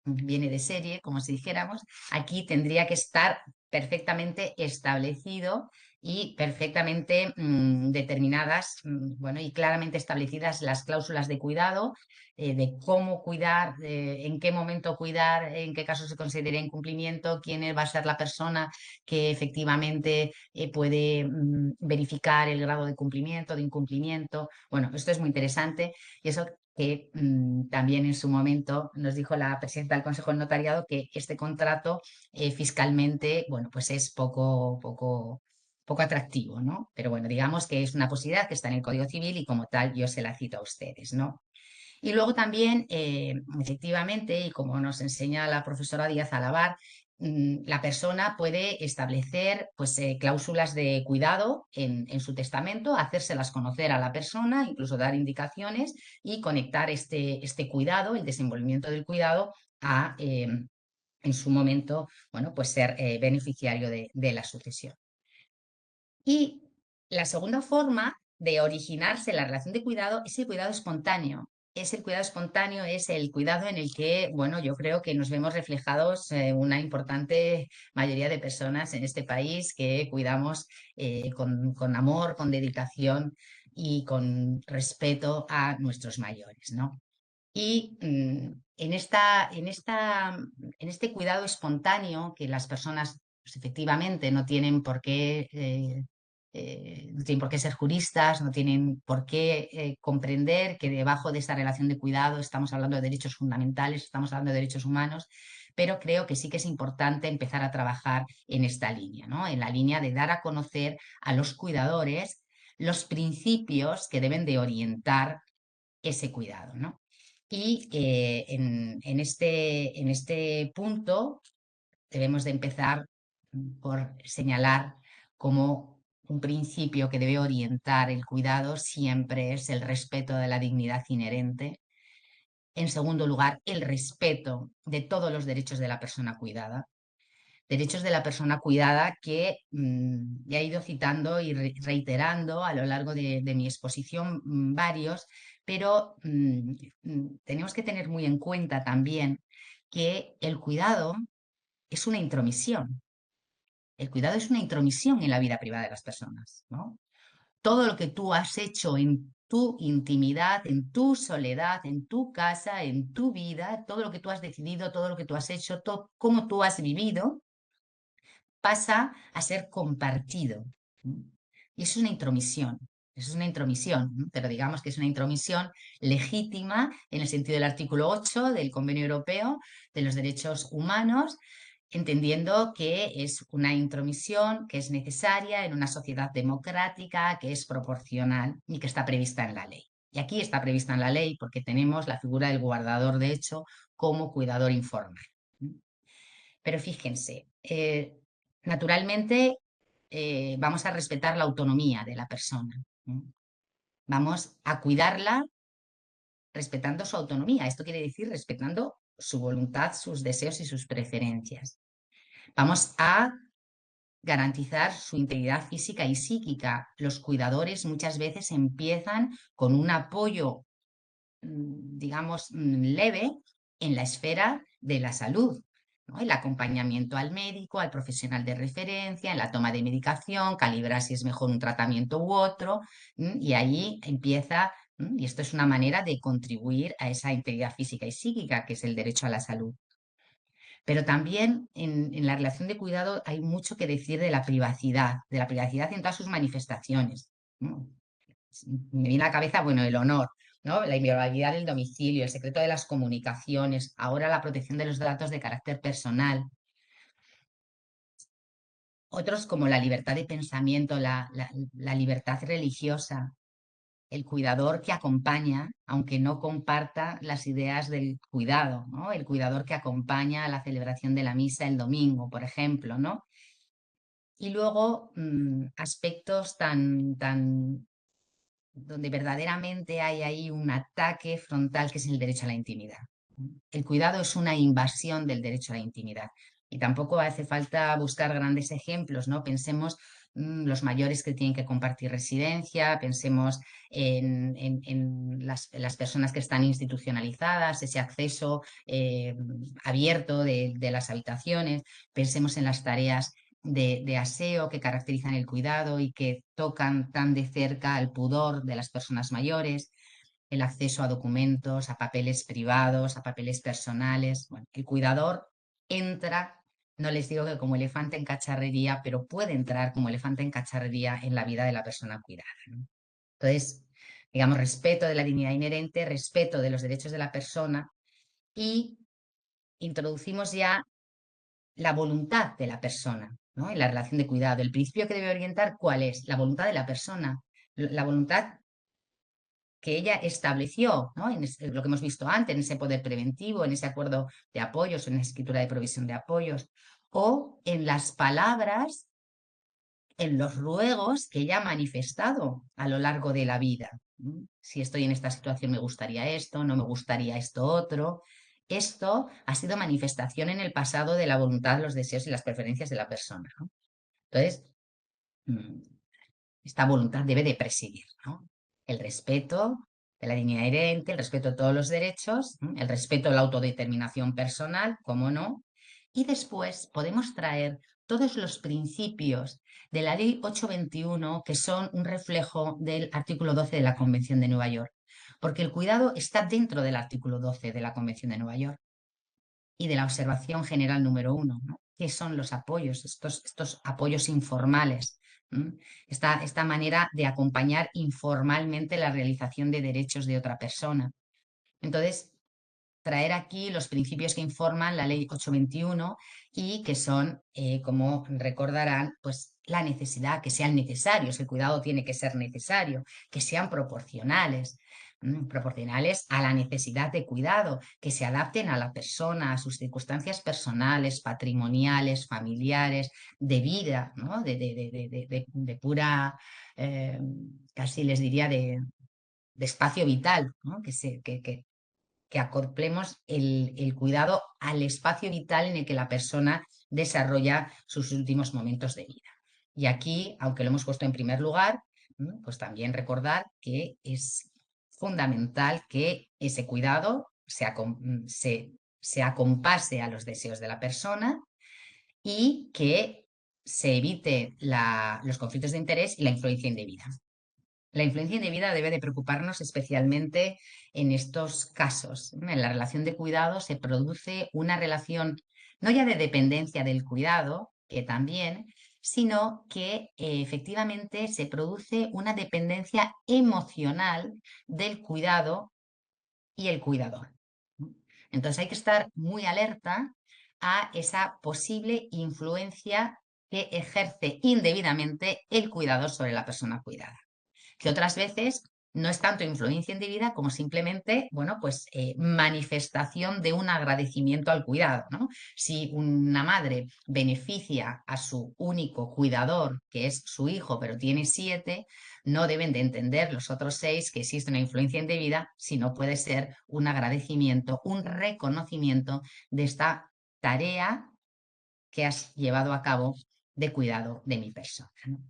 viene de serie, como si dijéramos. Aquí tendría que estar perfectamente establecido y perfectamente determinadas, bueno, y claramente establecidas las cláusulas de cuidado, de cómo cuidar, en qué momento cuidar, en qué caso se considera incumplimiento, quién va a ser la persona que efectivamente puede verificar el grado de cumplimiento, de incumplimiento. Bueno, esto es muy interesante y eso que también en su momento nos dijo la presidenta del Consejo de Notariado que este contrato fiscalmente, bueno, pues es poco atractivo, ¿no? Pero bueno, digamos que es una posibilidad que está en el Código Civil y como tal yo se la cito a ustedes, ¿no? Y luego también, efectivamente, y como nos enseña la profesora Díaz Alabar, la persona puede establecer pues, cláusulas de cuidado en su testamento, hacérselas conocer a la persona, incluso dar indicaciones y conectar este cuidado, el desenvolvimiento del cuidado, a, en su momento, bueno, pues ser beneficiario de la sucesión. Y la segunda forma de originarse la relación de cuidado es el cuidado espontáneo. Es el cuidado en el que, bueno, yo creo que nos vemos reflejados una importante mayoría de personas en este país que cuidamos con amor, con dedicación y con respeto a nuestros mayores, ¿no? Y en este cuidado espontáneo que las personas pues, efectivamente no tienen por qué ser juristas, no tienen por qué comprender que debajo de esta relación de cuidado estamos hablando de derechos fundamentales, estamos hablando de derechos humanos, pero creo que sí que es importante empezar a trabajar en esta línea, ¿no? En la línea de dar a conocer a los cuidadores los principios que deben de orientar ese cuidado, ¿no? Y en este punto debemos de empezar por señalar como un principio que debe orientar el cuidado siempre es el respeto de la dignidad inherente. En segundo lugar, el respeto de todos los derechos de la persona cuidada. derechos de la persona cuidada que ya he ido citando y reiterando a lo largo de mi exposición varios, pero tenemos que tener muy en cuenta también que el cuidado es una intromisión. El cuidado es una intromisión en la vida privada de las personas, ¿no? Todo lo que tú has hecho en tu intimidad, en tu soledad, en tu casa, en tu vida, todo lo que tú has decidido, todo lo que tú has hecho, todo, cómo tú has vivido, pasa a ser compartido. Y eso es una intromisión. Eso es una intromisión, pero digamos que es una intromisión legítima en el sentido del artículo 8 del Convenio Europeo de los Derechos Humanos, entendiendo que es una intromisión que es necesaria en una sociedad democrática, que es proporcional y que está prevista en la ley. Y aquí está prevista en la ley porque tenemos la figura del guardador de hecho como cuidador informal. Pero fíjense, naturalmente vamos a respetar la autonomía de la persona. Vamos a cuidarla respetando su autonomía. Esto quiere decir respetando su voluntad, sus deseos y sus preferencias. Vamos a garantizar su integridad física y psíquica. Los cuidadores muchas veces empiezan con un apoyo, digamos, leve en la esfera de la salud, ¿no? El acompañamiento al médico, al profesional de referencia, en la toma de medicación, calibrar si es mejor un tratamiento u otro, y ahí empieza, y esto es una manera de contribuir a esa integridad física y psíquica, que es el derecho a la salud. Pero también en la relación de cuidado hay mucho que decir de la privacidad en todas sus manifestaciones, ¿no? Me viene a la cabeza, bueno, el honor, ¿no? La inviolabilidad del domicilio, el secreto de las comunicaciones, ahora la protección de los datos de carácter personal. Otros como la libertad de pensamiento, la libertad religiosa, el cuidador que acompaña, aunque no comparta las ideas del cuidado, ¿no? El cuidador que acompaña a la celebración de la misa el domingo, por ejemplo, ¿no? Y luego aspectos donde verdaderamente hay ahí un ataque frontal que es el derecho a la intimidad. El cuidado es una invasión del derecho a la intimidad y tampoco hace falta buscar grandes ejemplos, ¿no? Pensemos los mayores que tienen que compartir residencia, pensemos en las personas que están institucionalizadas, ese acceso abierto de las habitaciones, pensemos en las tareas de aseo que caracterizan el cuidado y que tocan tan de cerca al pudor de las personas mayores, el acceso a documentos, a papeles privados, a papeles personales. Bueno, el cuidador entra, no les digo que como elefante en cacharrería, pero puede entrar como elefante en cacharrería en la vida de la persona cuidada, ¿no? Entonces, digamos, respeto de la dignidad inherente, respeto de los derechos de la persona y introducimos ya la voluntad de la persona, ¿no? En la relación de cuidado. El principio que debe orientar, ¿cuál es? La voluntad de la persona, la voluntad que ella estableció, ¿no? En lo que hemos visto antes, en ese poder preventivo, en ese acuerdo de apoyos, en la escritura de provisión de apoyos, o en las palabras, en los ruegos que ella ha manifestado a lo largo de la vida. Si estoy en esta situación me gustaría esto, no me gustaría esto otro. Esto ha sido manifestación en el pasado de la voluntad, los deseos y las preferencias de la persona, ¿no? Entonces, esta voluntad debe de presidir, ¿no? El respeto de la dignidad inherente, el respeto de todos los derechos, el respeto a la autodeterminación personal, cómo no, y después podemos traer todos los principios de la Ley 821 que son un reflejo del artículo 12 de la Convención de Nueva York, porque el cuidado está dentro del artículo 12 de la Convención de Nueva York y de la observación general número 1, ¿no? ¿Qué son los apoyos, estos apoyos informales? Esta manera de acompañar informalmente la realización de derechos de otra persona. Entonces, traer aquí los principios que informan la ley 821 y que son, como recordarán, pues la necesidad, que sean necesarios, el cuidado tiene que ser necesario, que sean proporcionales, proporcionales a la necesidad de cuidado, que se adapten a la persona, a sus circunstancias personales, patrimoniales, familiares, de vida, ¿no? de pura, casi les diría, de espacio vital, ¿no? que que acoplemos el cuidado al espacio vital en el que la persona desarrolla sus últimos momentos de vida. Y aquí, aunque lo hemos puesto en primer lugar, pues también recordar que es fundamental que ese cuidado se acompase a los deseos de la persona y que se evite los conflictos de interés y la influencia indebida. La influencia indebida debe de preocuparnos especialmente en estos casos. En la relación de cuidado se produce una relación no ya de dependencia del cuidado, que también, sino que efectivamente se produce una dependencia emocional del cuidado y el cuidador. Entonces hay que estar muy alerta a esa posible influencia que ejerce indebidamente el cuidador sobre la persona cuidada, que otras veces no es tanto influencia indebida como simplemente, bueno, pues manifestación de un agradecimiento al cuidado, ¿no? Si una madre beneficia a su único cuidador, que es su hijo, pero tiene 7, no deben de entender los otros 6 que existe una influencia indebida, sino puede ser un agradecimiento, un reconocimiento de esta tarea que has llevado a cabo de cuidado de mi persona, ¿no?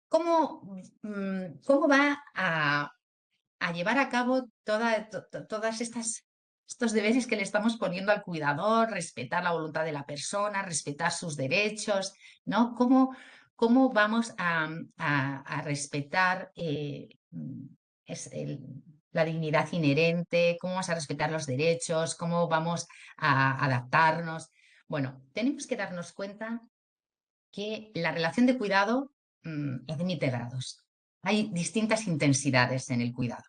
¿Cómo va a llevar a cabo todas estos deberes que le estamos poniendo al cuidador, respetar la voluntad de la persona, respetar sus derechos, ¿no? ¿Cómo vamos a respetar la dignidad inherente? ¿Cómo vamos a respetar los derechos? ¿Cómo vamos a adaptarnos? Bueno, tenemos que darnos cuenta que la relación de cuidado admite grados. Hay distintas intensidades en el cuidado.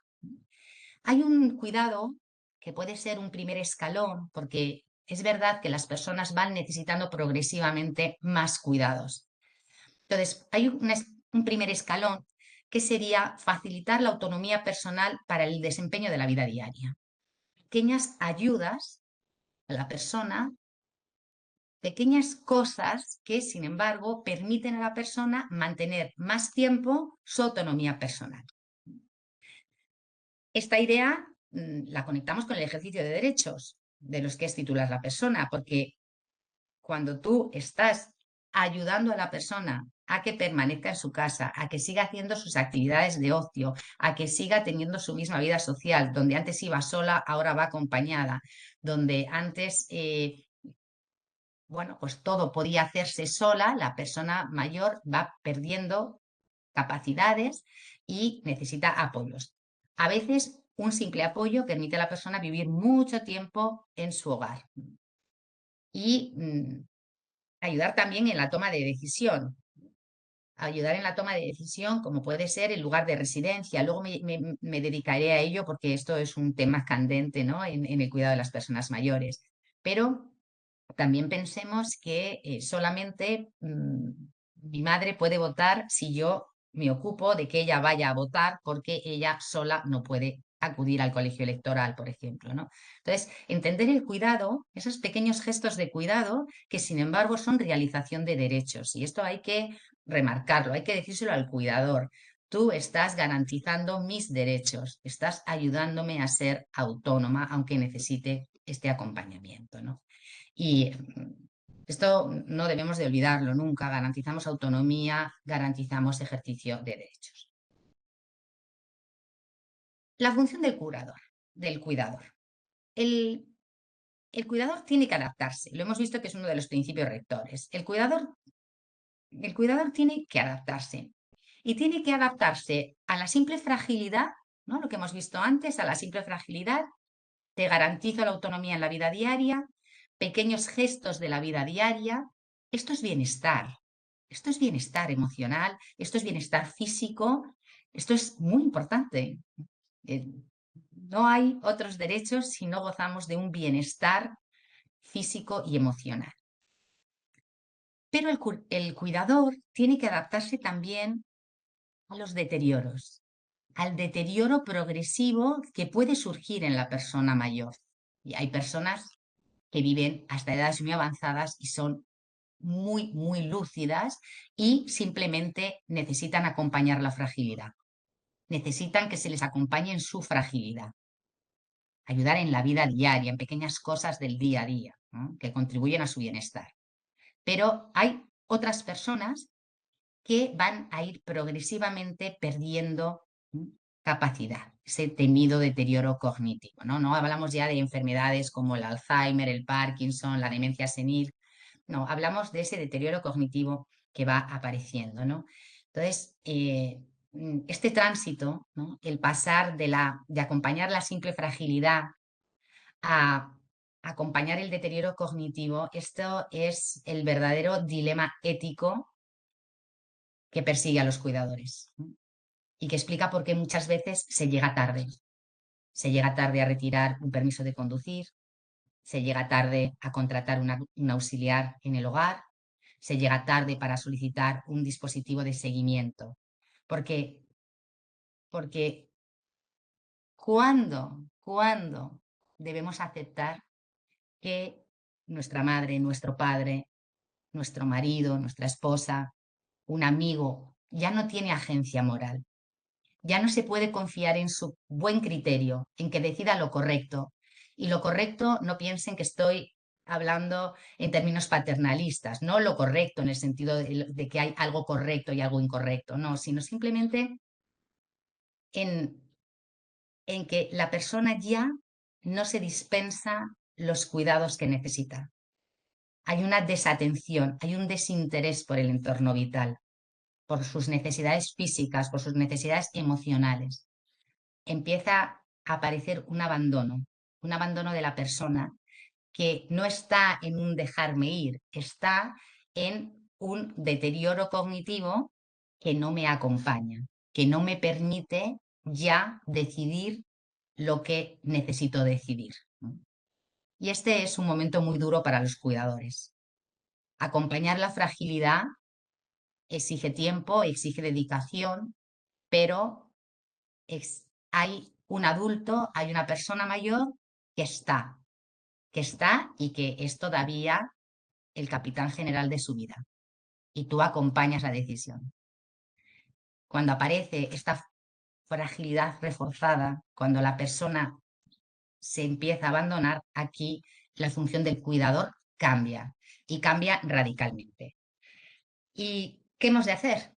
Hay un cuidado que puede ser un primer escalón, porque es verdad que las personas van necesitando progresivamente más cuidados. Entonces, hay un primer escalón que sería facilitar la autonomía personal para el desempeño de la vida diaria. Pequeñas ayudas a la persona, pequeñas cosas que, sin embargo, permiten a la persona mantener más tiempo su autonomía personal. Esta idea la conectamos con el ejercicio de derechos de los que es titular la persona, porque cuando tú estás ayudando a la persona a que permanezca en su casa, a que siga haciendo sus actividades de ocio, a que siga teniendo su misma vida social, donde antes iba sola, ahora va acompañada, donde antes bueno, pues todo podía hacerse sola, la persona mayor va perdiendo capacidades y necesita apoyos. A veces un simple apoyo permite a la persona vivir mucho tiempo en su hogar y ayudar también en la toma de decisión. Ayudar en la toma de decisión, como puede ser el lugar de residencia. Luego me dedicaré a ello porque esto es un tema candente, ¿no? en el cuidado de las personas mayores. Pero también pensemos que solamente mi madre puede votar si yo me ocupo de que ella vaya a votar, porque ella sola no puede acudir al colegio electoral, por ejemplo, ¿no? Entonces, entender el cuidado, esos pequeños gestos de cuidado que sin embargo son realización de derechos, y esto hay que remarcarlo, hay que decírselo al cuidador. Tú estás garantizando mis derechos, estás ayudándome a ser autónoma, aunque necesite este acompañamiento, ¿no? Y esto no debemos de olvidarlo nunca. Garantizamos autonomía, garantizamos ejercicio de derechos. La función del cuidador. El cuidador tiene que adaptarse. Lo hemos visto que es uno de los principios rectores. El cuidador tiene que adaptarse. Y tiene que adaptarse a la simple fragilidad, ¿no? Lo que hemos visto antes, a la simple fragilidad. Te garantizo la autonomía en la vida diaria, pequeños gestos de la vida diaria. Esto es bienestar emocional, esto es bienestar físico, esto es muy importante. No hay otros derechos si no gozamos de un bienestar físico y emocional. Pero el cuidador tiene que adaptarse también a los deterioros, al deterioro progresivo que puede surgir en la persona mayor. Y hay personas que viven hasta edades muy avanzadas y son muy, muy lúcidas y simplemente necesitan acompañar la fragilidad. Necesitan que se les acompañe en su fragilidad. ayudar en la vida diaria, en pequeñas cosas del día a día, ¿no?, que contribuyen a su bienestar. Pero hay otras personas que van a ir progresivamente perdiendo capacidad, ese temido deterioro cognitivo, ¿no? No hablamos ya de enfermedades como el Alzheimer, el Parkinson, la demencia senil, no, hablamos de ese deterioro cognitivo que va apareciendo, ¿no? Entonces, este tránsito, ¿no?, el pasar de acompañar la simple fragilidad a acompañar el deterioro cognitivo, esto es el verdadero dilema ético que persigue a los cuidadores, ¿no?, y que explica por qué muchas veces se llega tarde. Se llega tarde a retirar un permiso de conducir, se llega tarde a contratar un auxiliar en el hogar, se llega tarde para solicitar un dispositivo de seguimiento. Porque ¿cuándo debemos aceptar que nuestra madre, nuestro padre, nuestro marido, nuestra esposa, un amigo, ya no tiene agencia moral? Ya no se puede confiar en su buen criterio, en que decida lo correcto. Y lo correcto, no piensen que estoy hablando en términos paternalistas, no lo correcto en el sentido de que hay algo correcto y algo incorrecto, no, sino simplemente en que la persona ya no se dispensa los cuidados que necesita. Hay una desatención, hay un desinterés por el entorno vital, por sus necesidades físicas, por sus necesidades emocionales. Empieza a aparecer un abandono de la persona que no está en un dejarme ir, está en un deterioro cognitivo que no me acompaña, que no me permite ya decidir lo que necesito decidir, ¿no? Y este es un momento muy duro para los cuidadores. Acompañar la fragilidad exige tiempo, exige dedicación, pero hay un adulto, hay una persona mayor que está y que es todavía el capitán general de su vida. Y tú acompañas la decisión. Cuando aparece esta fragilidad reforzada, cuando la persona se empieza a abandonar, aquí la función del cuidador cambia y cambia radicalmente. ¿Y qué hemos de hacer?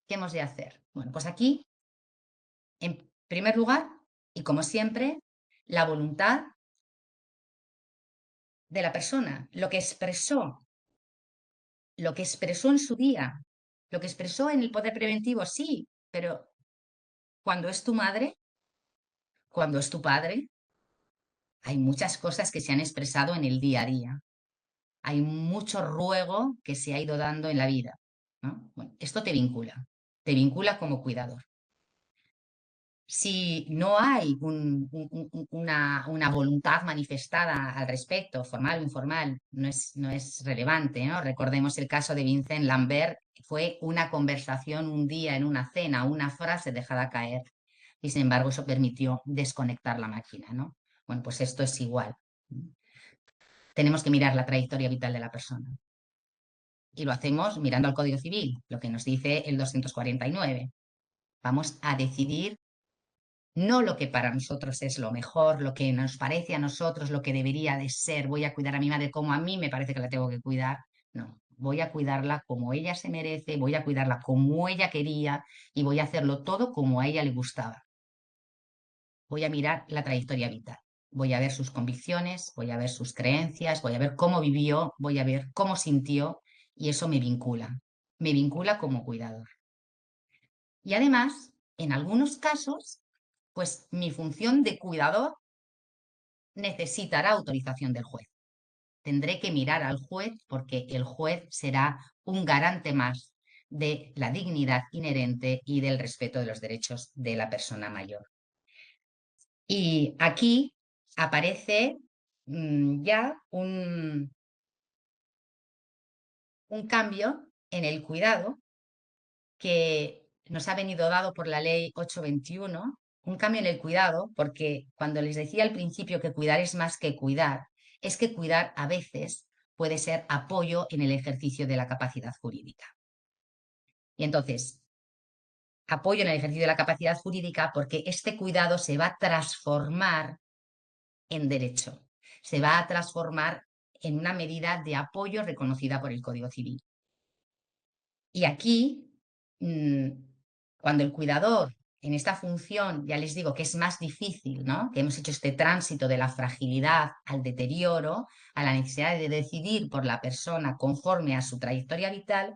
¿Qué hemos de hacer? Bueno, pues aquí, en primer lugar, y como siempre, la voluntad de la persona, lo que expresó en su día, lo que expresó en el poder preventivo, sí, pero cuando es tu madre, cuando es tu padre, hay muchas cosas que se han expresado en el día a día. Hay mucho ruego que se ha ido dando en la vida, ¿no? Bueno, esto te vincula como cuidador. Si no hay una voluntad manifestada al respecto, formal o informal, no es relevante, ¿no? Recordemos el caso de Vincent Lambert, fue una conversación un día en una cena, una frase dejada caer, y sin embargo eso permitió desconectar la máquina, ¿no? Bueno, pues esto es igual. Tenemos que mirar la trayectoria vital de la persona. Y lo hacemos mirando al Código Civil, lo que nos dice el 249. Vamos a decidir no lo que para nosotros es lo mejor, lo que nos parece a nosotros, lo que debería de ser. Voy a cuidar a mi madre como a mí me parece que la tengo que cuidar. No, voy a cuidarla como ella se merece, voy a cuidarla como ella quería y voy a hacerlo todo como a ella le gustaba. Voy a mirar la trayectoria vital. Voy a ver sus convicciones, voy a ver sus creencias, voy a ver cómo vivió, voy a ver cómo sintió y eso me vincula como cuidador. Y además, en algunos casos, pues mi función de cuidador necesitará autorización del juez. Tendré que mirar al juez porque el juez será un garante más de la dignidad inherente y del respeto de los derechos de la persona mayor. Y aquí aparece ya un cambio en el cuidado que nos ha venido dado por la ley 821, un cambio en el cuidado, porque cuando les decía al principio que cuidar es más que cuidar, es que cuidar a veces puede ser apoyo en el ejercicio de la capacidad jurídica. Y entonces, apoyo en el ejercicio de la capacidad jurídica porque este cuidado se va a transformar en derecho. Se va a transformar en una medida de apoyo reconocida por el Código Civil. Y aquí, cuando el cuidador en esta función, ya les digo que es más difícil, ¿no? Que hemos hecho este tránsito de la fragilidad al deterioro, a la necesidad de decidir por la persona conforme a su trayectoria vital.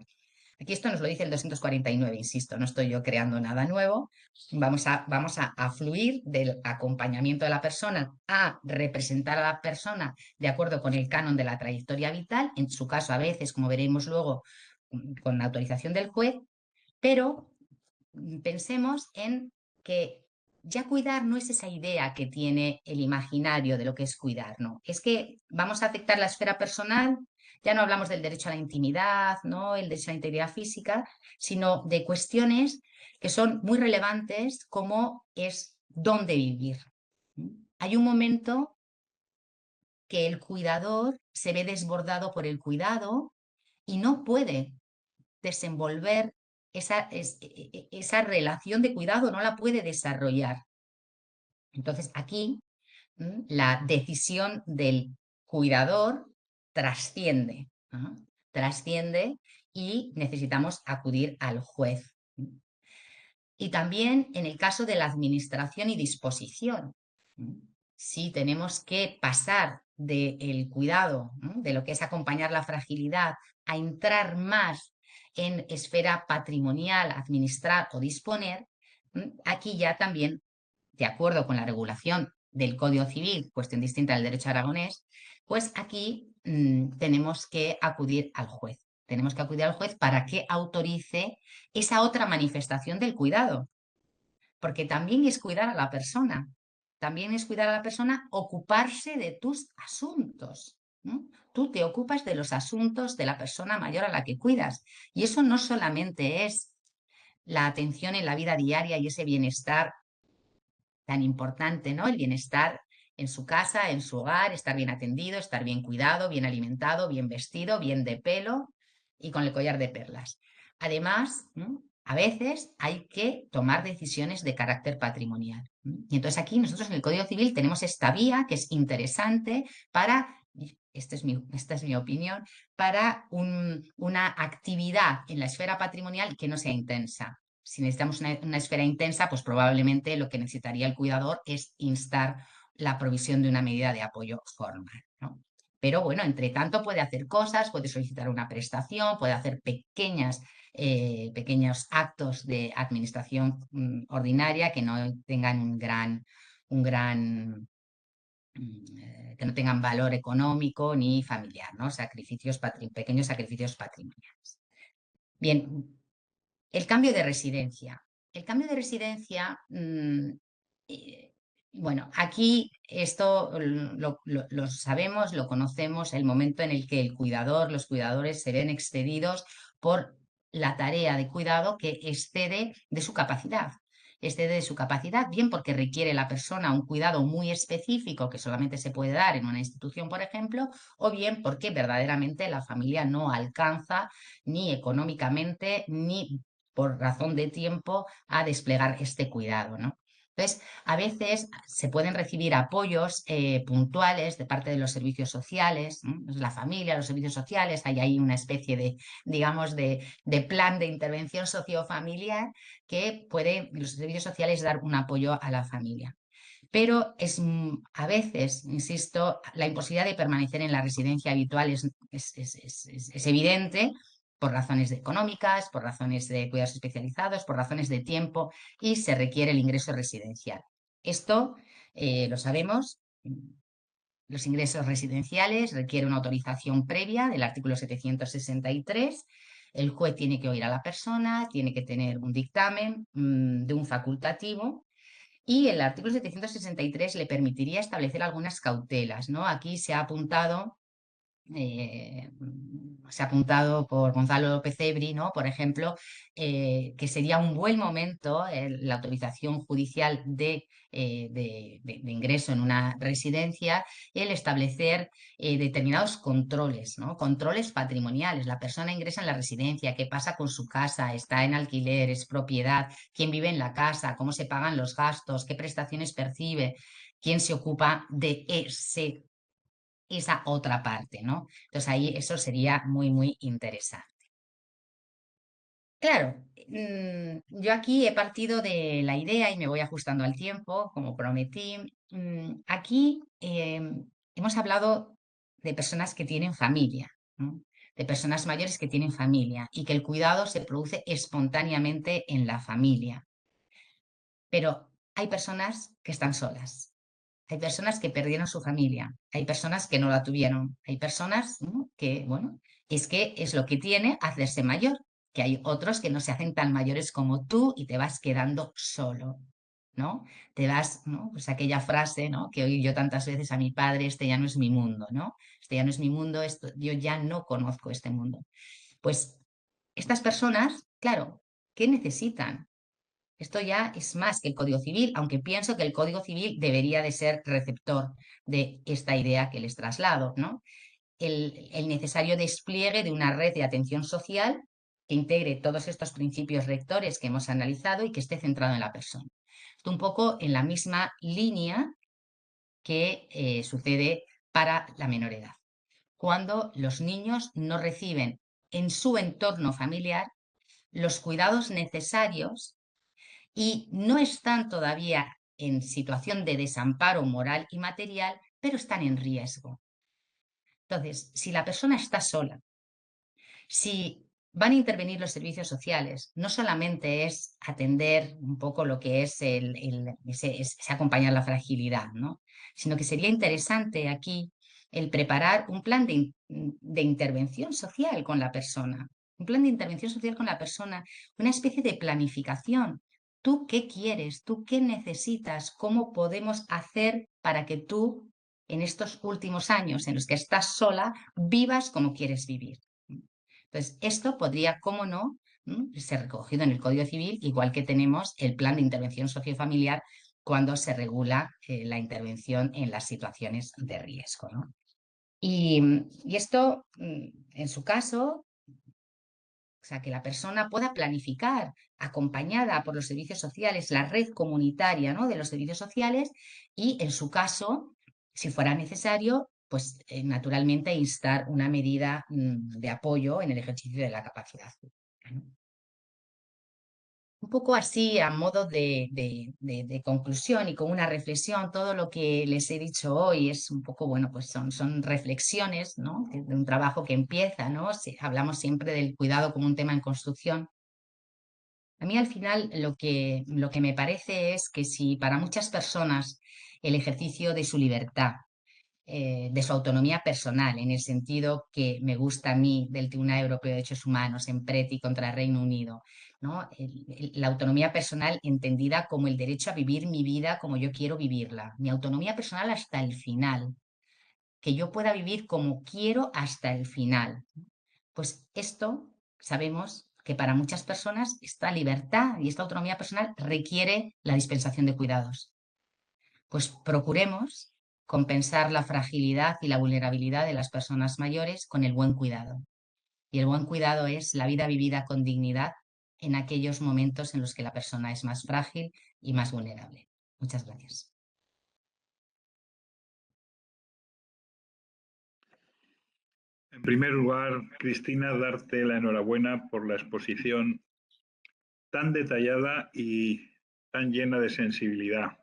Aquí esto nos lo dice el 249, insisto, no estoy yo creando nada nuevo. Vamos a fluir del acompañamiento de la persona a representar a la persona de acuerdo con el canon de la trayectoria vital, en su caso a veces, como veremos luego, con la autorización del juez, pero pensemos en que ya cuidar no es esa idea que tiene el imaginario de lo que es cuidar, ¿no? Es que vamos a aceptar la esfera personal, ya no hablamos del derecho a la intimidad, ¿no? El derecho a la integridad física, sino de cuestiones que son muy relevantes como es dónde vivir. Hay un momento que el cuidador se ve desbordado por el cuidado y no puede desenvolver esa relación de cuidado, no la puede desarrollar. Entonces aquí la decisión del cuidador trasciende, ¿no? Trasciende y necesitamos acudir al juez. Y también en el caso de la administración y disposición. Si tenemos que pasar del cuidado, ¿no? De lo que es acompañar la fragilidad, a entrar más en esfera patrimonial, administrar o disponer, aquí ya también, de acuerdo con la regulación del Código Civil, cuestión distinta del derecho aragonés, pues aquí tenemos que acudir al juez. Tenemos que acudir al juez para que autorice esa otra manifestación del cuidado, porque también es cuidar a la persona, también es cuidar a la persona, ocuparse de tus asuntos, ¿no? Tú te ocupas de los asuntos de la persona mayor a la que cuidas, y eso no solamente es la atención en la vida diaria y ese bienestar tan importante, ¿no? El bienestar en su casa, en su hogar, estar bien atendido, estar bien cuidado, bien alimentado, bien vestido, bien de pelo y con el collar de perlas. Además, ¿no? A veces hay que tomar decisiones de carácter patrimonial. Y entonces aquí nosotros en el Código Civil tenemos esta vía que es interesante para, esta es mi opinión, para una actividad en la esfera patrimonial que no sea intensa. Si necesitamos una esfera intensa, pues probablemente lo que necesitaría el cuidador es instar la provisión de una medida de apoyo formal, ¿no? Pero bueno, entre tanto puede hacer cosas, puede solicitar una prestación, puede hacer pequeños actos de administración ordinaria que no tengan que no tengan valor económico ni familiar, ¿no? Pequeños sacrificios patrimoniales. Bien, el cambio de residencia. El cambio de residencia, bueno, aquí esto lo sabemos, lo conocemos, el momento en el que el cuidador, los cuidadores se ven excedidos por la tarea de cuidado que excede de su capacidad. Excede de su capacidad, bien porque requiere la persona un cuidado muy específico que solamente se puede dar en una institución, por ejemplo, o bien porque verdaderamente la familia no alcanza ni económicamente ni por razón de tiempo a desplegar este cuidado, ¿no? Entonces, a veces se pueden recibir apoyos puntuales de parte de los servicios sociales, ¿no? La familia, los servicios sociales, hay ahí una especie de, digamos, de plan de intervención sociofamiliar que puede los servicios sociales dar un apoyo a la familia. Pero a veces, insisto, la imposibilidad de permanecer en la residencia habitual es evidente, por razones económicas, por razones de cuidados especializados, por razones de tiempo, y se requiere el ingreso residencial. Esto lo sabemos. Los ingresos residenciales requieren una autorización previa del artículo 763. El juez tiene que oír a la persona, tiene que tener un dictamen de un facultativo. Y el artículo 763 le permitiría establecer algunas cautelas, ¿no? Aquí se ha apuntado se ha apuntado por Gonzalo López Ebri, ¿no? Por ejemplo, que sería un buen momento la autorización judicial de ingreso en una residencia, el establecer determinados controles, ¿no? Controles patrimoniales. La persona ingresa en la residencia, qué pasa con su casa, está en alquiler, es propiedad, quién vive en la casa, cómo se pagan los gastos, qué prestaciones percibe, quién se ocupa de esa otra parte, ¿no? Entonces ahí eso sería muy, muy interesante. Claro, yo aquí he partido de la idea y me voy ajustando al tiempo, como prometí. Aquí hemos hablado de personas que tienen familia, ¿no? De personas mayores que tienen familia y que el cuidado se produce espontáneamente en la familia. Pero hay personas que están solas. Hay personas que perdieron su familia, hay personas que no la tuvieron, hay personas, ¿no?, que, bueno, es que es lo que tiene hacerse mayor, que hay otros que no se hacen tan mayores como tú y te vas quedando solo, ¿no? Te vas, ¿no? Pues aquella frase, ¿no?, que oí yo tantas veces a mi padre: este ya no es mi mundo, ¿no? Este ya no es mi mundo, yo ya no conozco este mundo. Pues estas personas, claro, ¿qué necesitan? Esto ya es más que el Código Civil, aunque pienso que el Código Civil debería de ser receptor de esta idea que les traslado, ¿no? El necesario despliegue de una red de atención social que integre todos estos principios rectores que hemos analizado y que esté centrado en la persona. Esto un poco en la misma línea que sucede para la menor edad, cuando los niños no reciben en su entorno familiar los cuidados necesarios y no están todavía en situación de desamparo moral y material, pero están en riesgo. Entonces, si la persona está sola, si van a intervenir los servicios sociales, no solamente es atender un poco lo que es ese acompañar la fragilidad, ¿no?, sino que sería interesante aquí el preparar un plan de intervención social con la persona, un plan de intervención social con la persona, una especie de planificación. ¿Tú qué quieres? ¿Tú qué necesitas? ¿Cómo podemos hacer para que tú, en estos últimos años en los que estás sola, vivas como quieres vivir? Entonces, esto podría, cómo no, ser recogido en el Código Civil, igual que tenemos el plan de intervención sociofamiliar cuando se regula la intervención en las situaciones de riesgo, ¿no? Y esto, en su caso, o sea, que la persona pueda planificar, acompañada por los servicios sociales, la red comunitaria, ¿no?, de los servicios sociales y, en su caso, si fuera necesario, pues naturalmente instar una medida de apoyo en el ejercicio de la capacidad, ¿no? Un poco así, a modo de conclusión y con una reflexión, todo lo que les he dicho hoy es un poco, bueno, pues son reflexiones, ¿no?, de un trabajo que empieza, ¿no? Hablamos siempre del cuidado como un tema en construcción. A mí al final lo que me parece es que si para muchas personas el ejercicio de su libertad, de su autonomía personal, en el sentido que me gusta a mí del Tribunal Europeo de Derechos Humanos en Preti contra el Reino Unido, ¿no?, la autonomía personal entendida como el derecho a vivir mi vida como yo quiero vivirla, mi autonomía personal hasta el final, que yo pueda vivir como quiero hasta el final. Pues esto sabemos que para muchas personas esta libertad y esta autonomía personal requiere la dispensación de cuidados. Pues procuremos compensar la fragilidad y la vulnerabilidad de las personas mayores con el buen cuidado. Y el buen cuidado es la vida vivida con dignidad en aquellos momentos en los que la persona es más frágil y más vulnerable. Muchas gracias. En primer lugar, Cristina, darte la enhorabuena por la exposición tan detallada y tan llena de sensibilidad.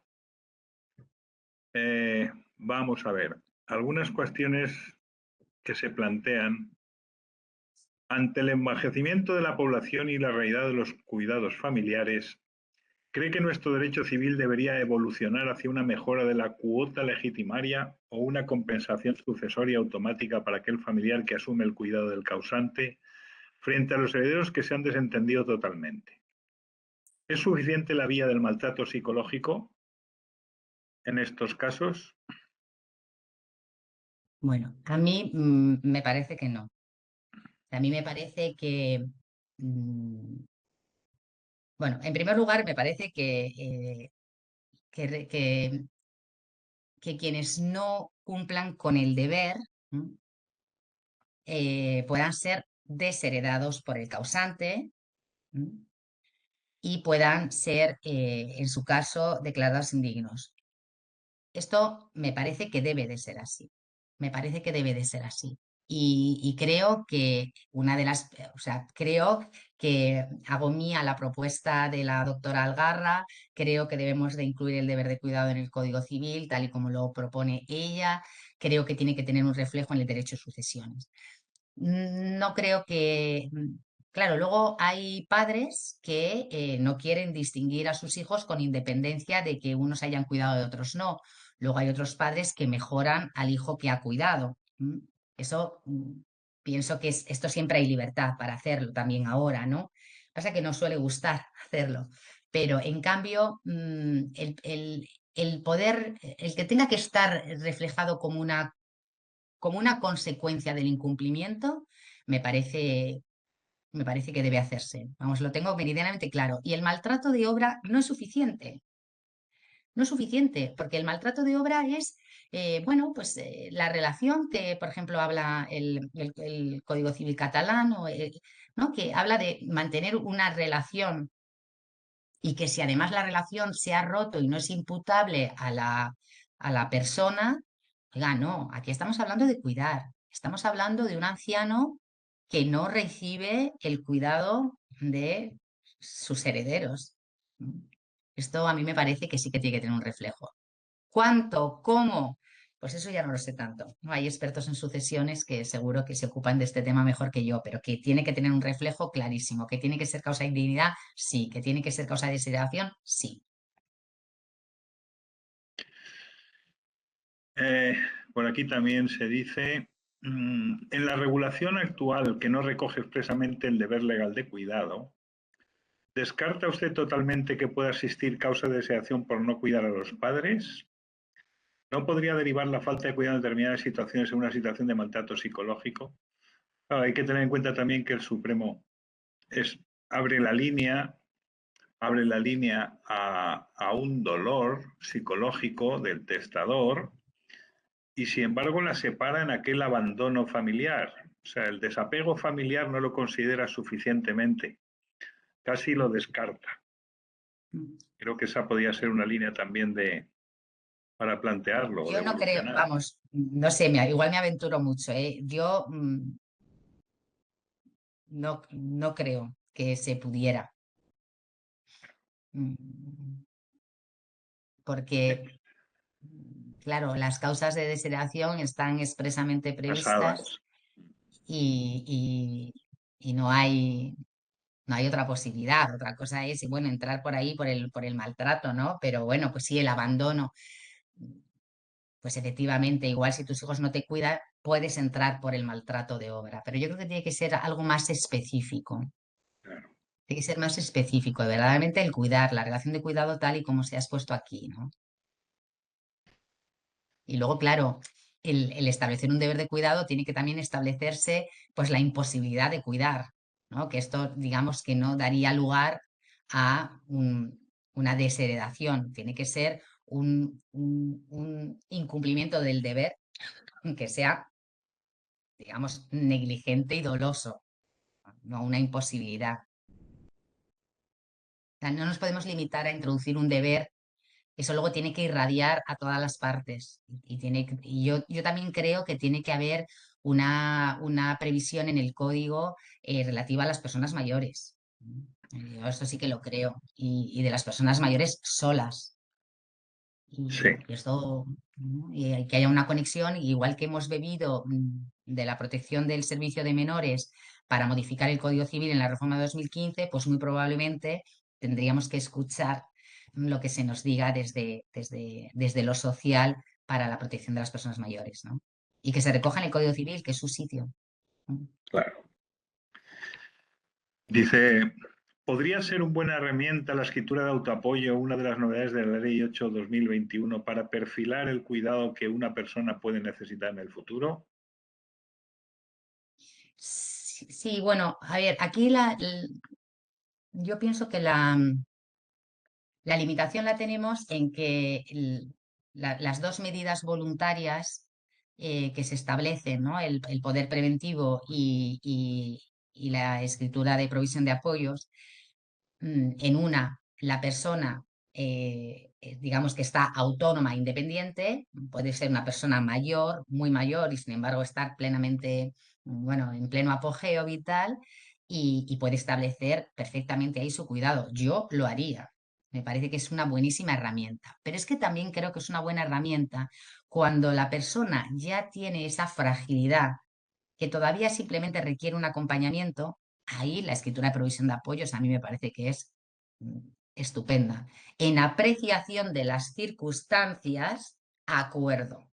Vamos a ver, algunas cuestiones que se plantean ante el envejecimiento de la población y la realidad de los cuidados familiares. ¿Cree que nuestro derecho civil debería evolucionar hacia una mejora de la cuota legitimaria o una compensación sucesoria automática para aquel familiar que asume el cuidado del causante frente a los herederos que se han desentendido totalmente? ¿Es suficiente la vía del maltrato psicológico en estos casos? Bueno, a mí me parece que no. A mí me parece que, bueno, en primer lugar, me parece que quienes no cumplan con el deber puedan ser desheredados por el causante y puedan ser, en su caso, declarados indignos. Esto me parece que debe de ser así. Me parece que debe de ser así. Y creo que creo que hago mía la propuesta de la doctora Algarra, creo que debemos de incluir el deber de cuidado en el Código Civil, tal y como lo propone ella, creo que tiene que tener un reflejo en el derecho de sucesiones. No creo que... Claro, luego hay padres que no quieren distinguir a sus hijos con independencia de que unos hayan cuidado de otros no. Luego hay otros padres que mejoran al hijo que ha cuidado. Eso pienso que esto siempre hay libertad para hacerlo también ahora, ¿no? Pasa que no suele gustar hacerlo. Pero en cambio, el poder, el que tenga que estar reflejado como una consecuencia del incumplimiento, me parece, me parece que debe hacerse. Vamos, lo tengo meridianamente claro. Y el maltrato de obra no es suficiente. No es suficiente, porque el maltrato de obra es, bueno, pues la relación que, por ejemplo, habla el Código Civil catalán, ¿no? Que habla de mantener una relación y que si además la relación se ha roto y no es imputable a la persona, oiga, no, aquí estamos hablando de cuidar, estamos hablando de un anciano que no recibe el cuidado de sus herederos. Esto a mí me parece que sí que tiene que tener un reflejo. ¿Cuánto? ¿Cómo? Pues eso ya no lo sé tanto. No hay expertos en sucesiones que seguro que se ocupan de este tema mejor que yo, pero que tiene que tener un reflejo clarísimo, que tiene que ser causa de indignidad, sí, que tiene que ser causa de desheredación, sí. Por aquí también se dice, en la regulación actual que no recoge expresamente el deber legal de cuidado, ¿descarta usted totalmente que pueda existir causa de desheredación por no cuidar a los padres? ¿No podría derivar la falta de cuidado en determinadas situaciones en una situación de maltrato psicológico? Claro, hay que tener en cuenta también que el Supremo abre la línea a un dolor psicológico del testador y sin embargo la separa en aquel abandono familiar. O sea, el desapego familiar no lo considera suficientemente, casi lo descarta. Creo que esa podría ser una línea también para plantearlo, de Yo no creo, evolucionar. vamos, no sé, igual me aventuro mucho, ¿eh? Yo no creo que se pudiera. Porque claro, las causas de desheredación están expresamente previstas Pasadas. y no hay, no hay otra posibilidad. Otra cosa es, bueno, entrar por ahí por el maltrato, ¿no? Pero bueno, pues sí, el abandono. Pues efectivamente, igual si tus hijos no te cuidan, puedes entrar por el maltrato de obra. Pero yo creo que tiene que ser algo más específico. Claro. Tiene que ser más específico, verdaderamente el cuidar, la relación de cuidado tal y como se ha expuesto aquí, ¿no? Y luego, claro, el establecer un deber de cuidado tiene que también establecerse pues la imposibilidad de cuidar, ¿no? Que esto, digamos, que no daría lugar a una desheredación. Tiene que ser un incumplimiento del deber que sea, digamos, negligente y doloso, no una imposibilidad. O sea, no nos podemos limitar a introducir un deber. Eso luego tiene que irradiar a todas las partes. Y yo también creo que tiene que haber una previsión en el código relativa a las personas mayores. Yo eso sí que lo creo. Y de las personas mayores solas. Sí, Y esto, ¿no? Y hay que haya una conexión, igual que hemos bebido de la protección del servicio de menores para modificar el Código Civil en la reforma de 2015, pues muy probablemente tendríamos que escuchar lo que se nos diga desde lo social para la protección de las personas mayores, ¿no? Y que se recoja en el Código Civil, que es su sitio. claro. Dice, ¿Podría ser una buena herramienta la escritura de autoapoyo, una de las novedades de la Ley 8/2021, para perfilar el cuidado que una persona puede necesitar en el futuro? Sí, bueno, a ver, aquí yo pienso que la limitación la tenemos en que las dos medidas voluntarias que se establecen, ¿no? El poder preventivo y la escritura de provisión de apoyos, en una, la persona, digamos que está autónoma, independiente, puede ser una persona mayor, muy mayor, y sin embargo estar plenamente, bueno, en pleno apogeo vital y puede establecer perfectamente ahí su cuidado. Yo lo haría. Me parece que es una buenísima herramienta. Pero es que también creo que es una buena herramienta cuando la persona ya tiene esa fragilidad que todavía simplemente requiere un acompañamiento. Ahí la escritura de provisión de apoyos a mí me parece que es estupenda. En apreciación de las circunstancias, acuerdo.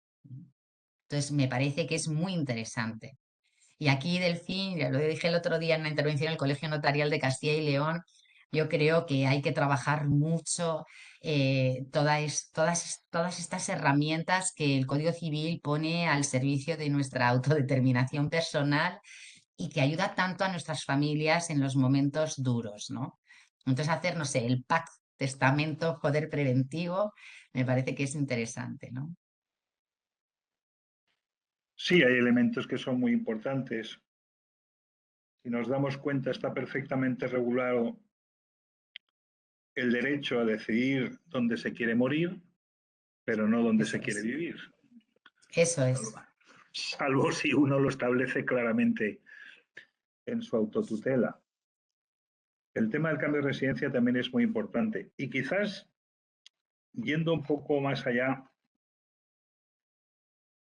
Entonces, me parece que es muy interesante. Y aquí, Delfín, ya lo dije el otro día en la intervención en el Colegio Notarial de Castilla y León, yo creo que hay que trabajar mucho todas estas herramientas que el Código Civil pone al servicio de nuestra autodeterminación personal y que ayuda tanto a nuestras familias en los momentos duros, ¿no? Entonces, hacer, no sé, el pacto, testamento, poder preventivo, me parece que es interesante, ¿no? Sí, hay elementos que son muy importantes. Si nos damos cuenta, está perfectamente regulado el derecho a decidir dónde se quiere morir, pero no dónde Eso se quiere es. vivir. Eso es. Salvo si uno lo establece claramente en su autotutela. El tema del cambio de residencia también es muy importante. Y quizás, yendo un poco más allá,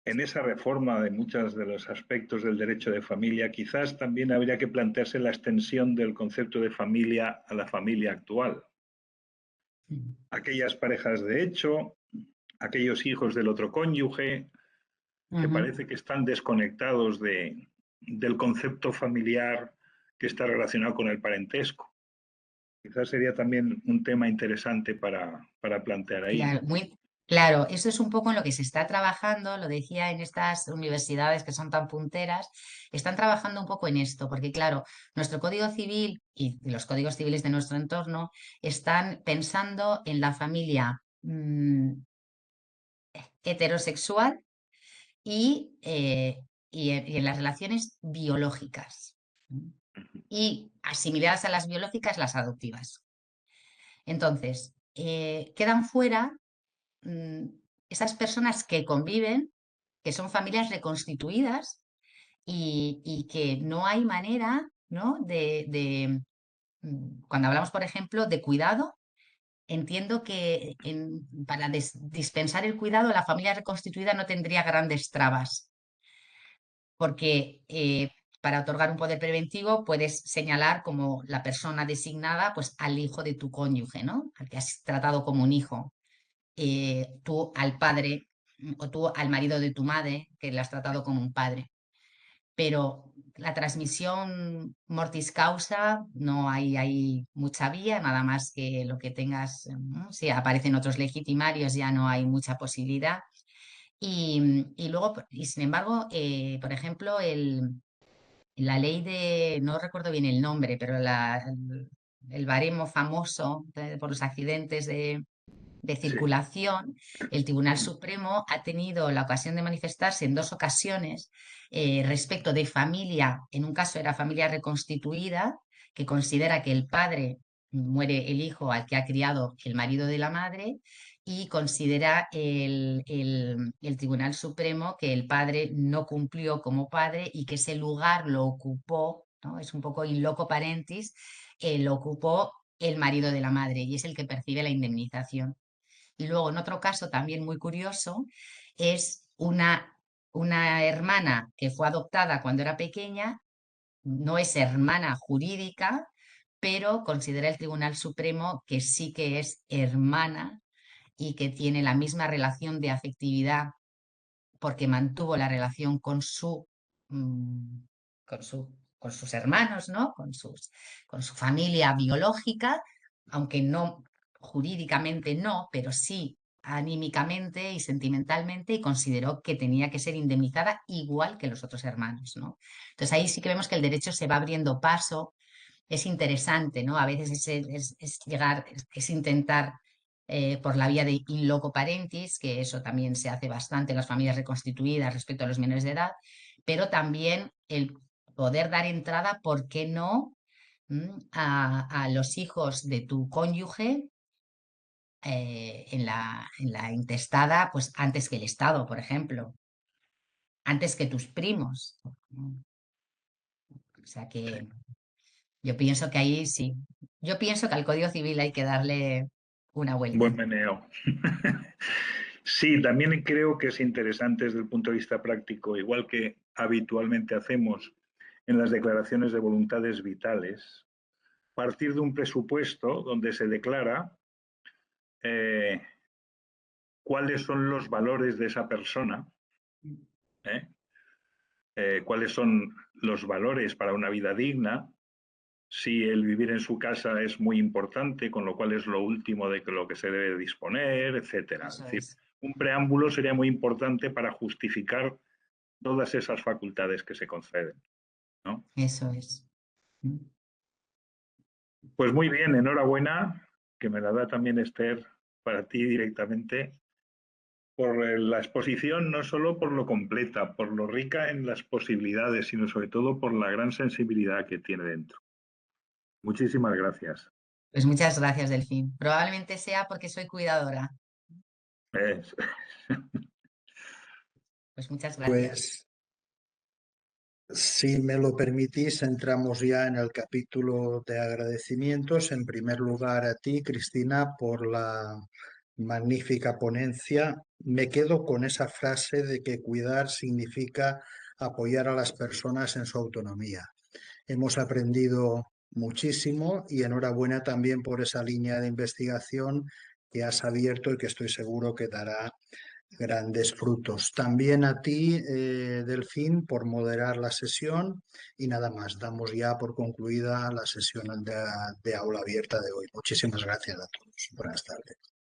en esa reforma de muchos de los aspectos del derecho de familia, quizás también habría que plantearse la extensión del concepto de familia a la familia actual. Aquellas parejas de hecho, aquellos hijos del otro cónyuge, que parece que están desconectados del concepto familiar que está relacionado con el parentesco. Quizás sería también un tema interesante para plantear ahí. Claro, claro, eso es un poco en lo que se está trabajando, lo decía en estas universidades que son tan punteras, están trabajando un poco en esto, porque claro, nuestro Código Civil y los códigos civiles de nuestro entorno están pensando en la familia heterosexual y en las relaciones biológicas. Y asimiladas a las biológicas, las adoptivas. Entonces, quedan fuera esas personas que conviven, que son familias reconstituidas y que no hay manera, ¿no? Cuando hablamos, por ejemplo, de cuidado, entiendo que para dispensar el cuidado, la familia reconstituida no tendría grandes trabas, porque para otorgar un poder preventivo puedes señalar como la persona designada pues, al hijo de tu cónyuge, ¿no? Al que has tratado como un hijo. Tú al padre o tú al marido de tu madre, que le has tratado como un padre. Pero la transmisión mortis causa, no hay mucha vía, nada más que lo que tengas, ¿no? Si aparecen otros legitimarios ya no hay mucha posibilidad. Y luego, y sin embargo, por ejemplo, la ley de, no recuerdo bien el nombre, pero el baremo famoso por los accidentes de Sí. circulación, el Tribunal Supremo ha tenido la ocasión de manifestarse en dos ocasiones respecto de familia, en un caso era familia reconstituida, que considera que el padre muere el hijo al que ha criado el marido de la madre, y considera el Tribunal Supremo que el padre no cumplió como padre y que ese lugar lo ocupó, ¿no? Es un poco in loco parentis, lo ocupó el marido de la madre y es el que percibe la indemnización. Y luego, en otro caso también muy curioso, es una hermana que fue adoptada cuando era pequeña, no es hermana jurídica, pero considera el Tribunal Supremo que sí que es hermana y que tiene la misma relación de afectividad porque mantuvo la relación mm, con sus hermanos, ¿no? Con su familia biológica, aunque no jurídicamente no, pero sí anímicamente y sentimentalmente, y consideró que tenía que ser indemnizada igual que los otros hermanos, ¿no? Entonces ahí sí que vemos que el derecho se va abriendo paso. Es interesante, ¿no? A veces es intentar por la vía de in loco parentis, que eso también se hace bastante en las familias reconstituidas respecto a los menores de edad, pero también el poder dar entrada, ¿por qué no?, a los hijos de tu cónyuge en la intestada, pues antes que el Estado, por ejemplo, antes que tus primos. O sea que yo pienso que ahí sí. Yo pienso que al Código Civil hay que darle una vuelta. Buen meneo. Sí, también creo que es interesante desde el punto de vista práctico, igual que habitualmente hacemos en las declaraciones de voluntades vitales, partir de un presupuesto donde se declara cuáles son los valores de esa persona, cuáles son los valores para una vida digna, si el vivir en su casa es muy importante, con lo cual es lo último de lo que se debe disponer, etcétera. Es decir, un preámbulo sería muy importante para justificar todas esas facultades que se conceden, ¿no? Eso es. Pues muy bien, enhorabuena, que me la da también Esther para ti directamente, por la exposición, no solo por lo completa, por lo rica en las posibilidades, sino sobre todo por la gran sensibilidad que tiene dentro. Muchísimas gracias. Pues muchas gracias, Delfín. Probablemente sea porque soy cuidadora. Pues muchas gracias. Pues, si me lo permitís, entramos ya en el capítulo de agradecimientos. En primer lugar, a ti, Cristina, por la magnífica ponencia. Me quedo con esa frase de que cuidar significa apoyar a las personas en su autonomía. Hemos aprendido muchísimo y enhorabuena también por esa línea de investigación que has abierto y que estoy seguro que dará grandes frutos. También a ti, Delfín, por moderar la sesión y nada más. Damos ya por concluida la sesión de aula abierta de hoy. Muchísimas gracias a todos. Buenas tardes.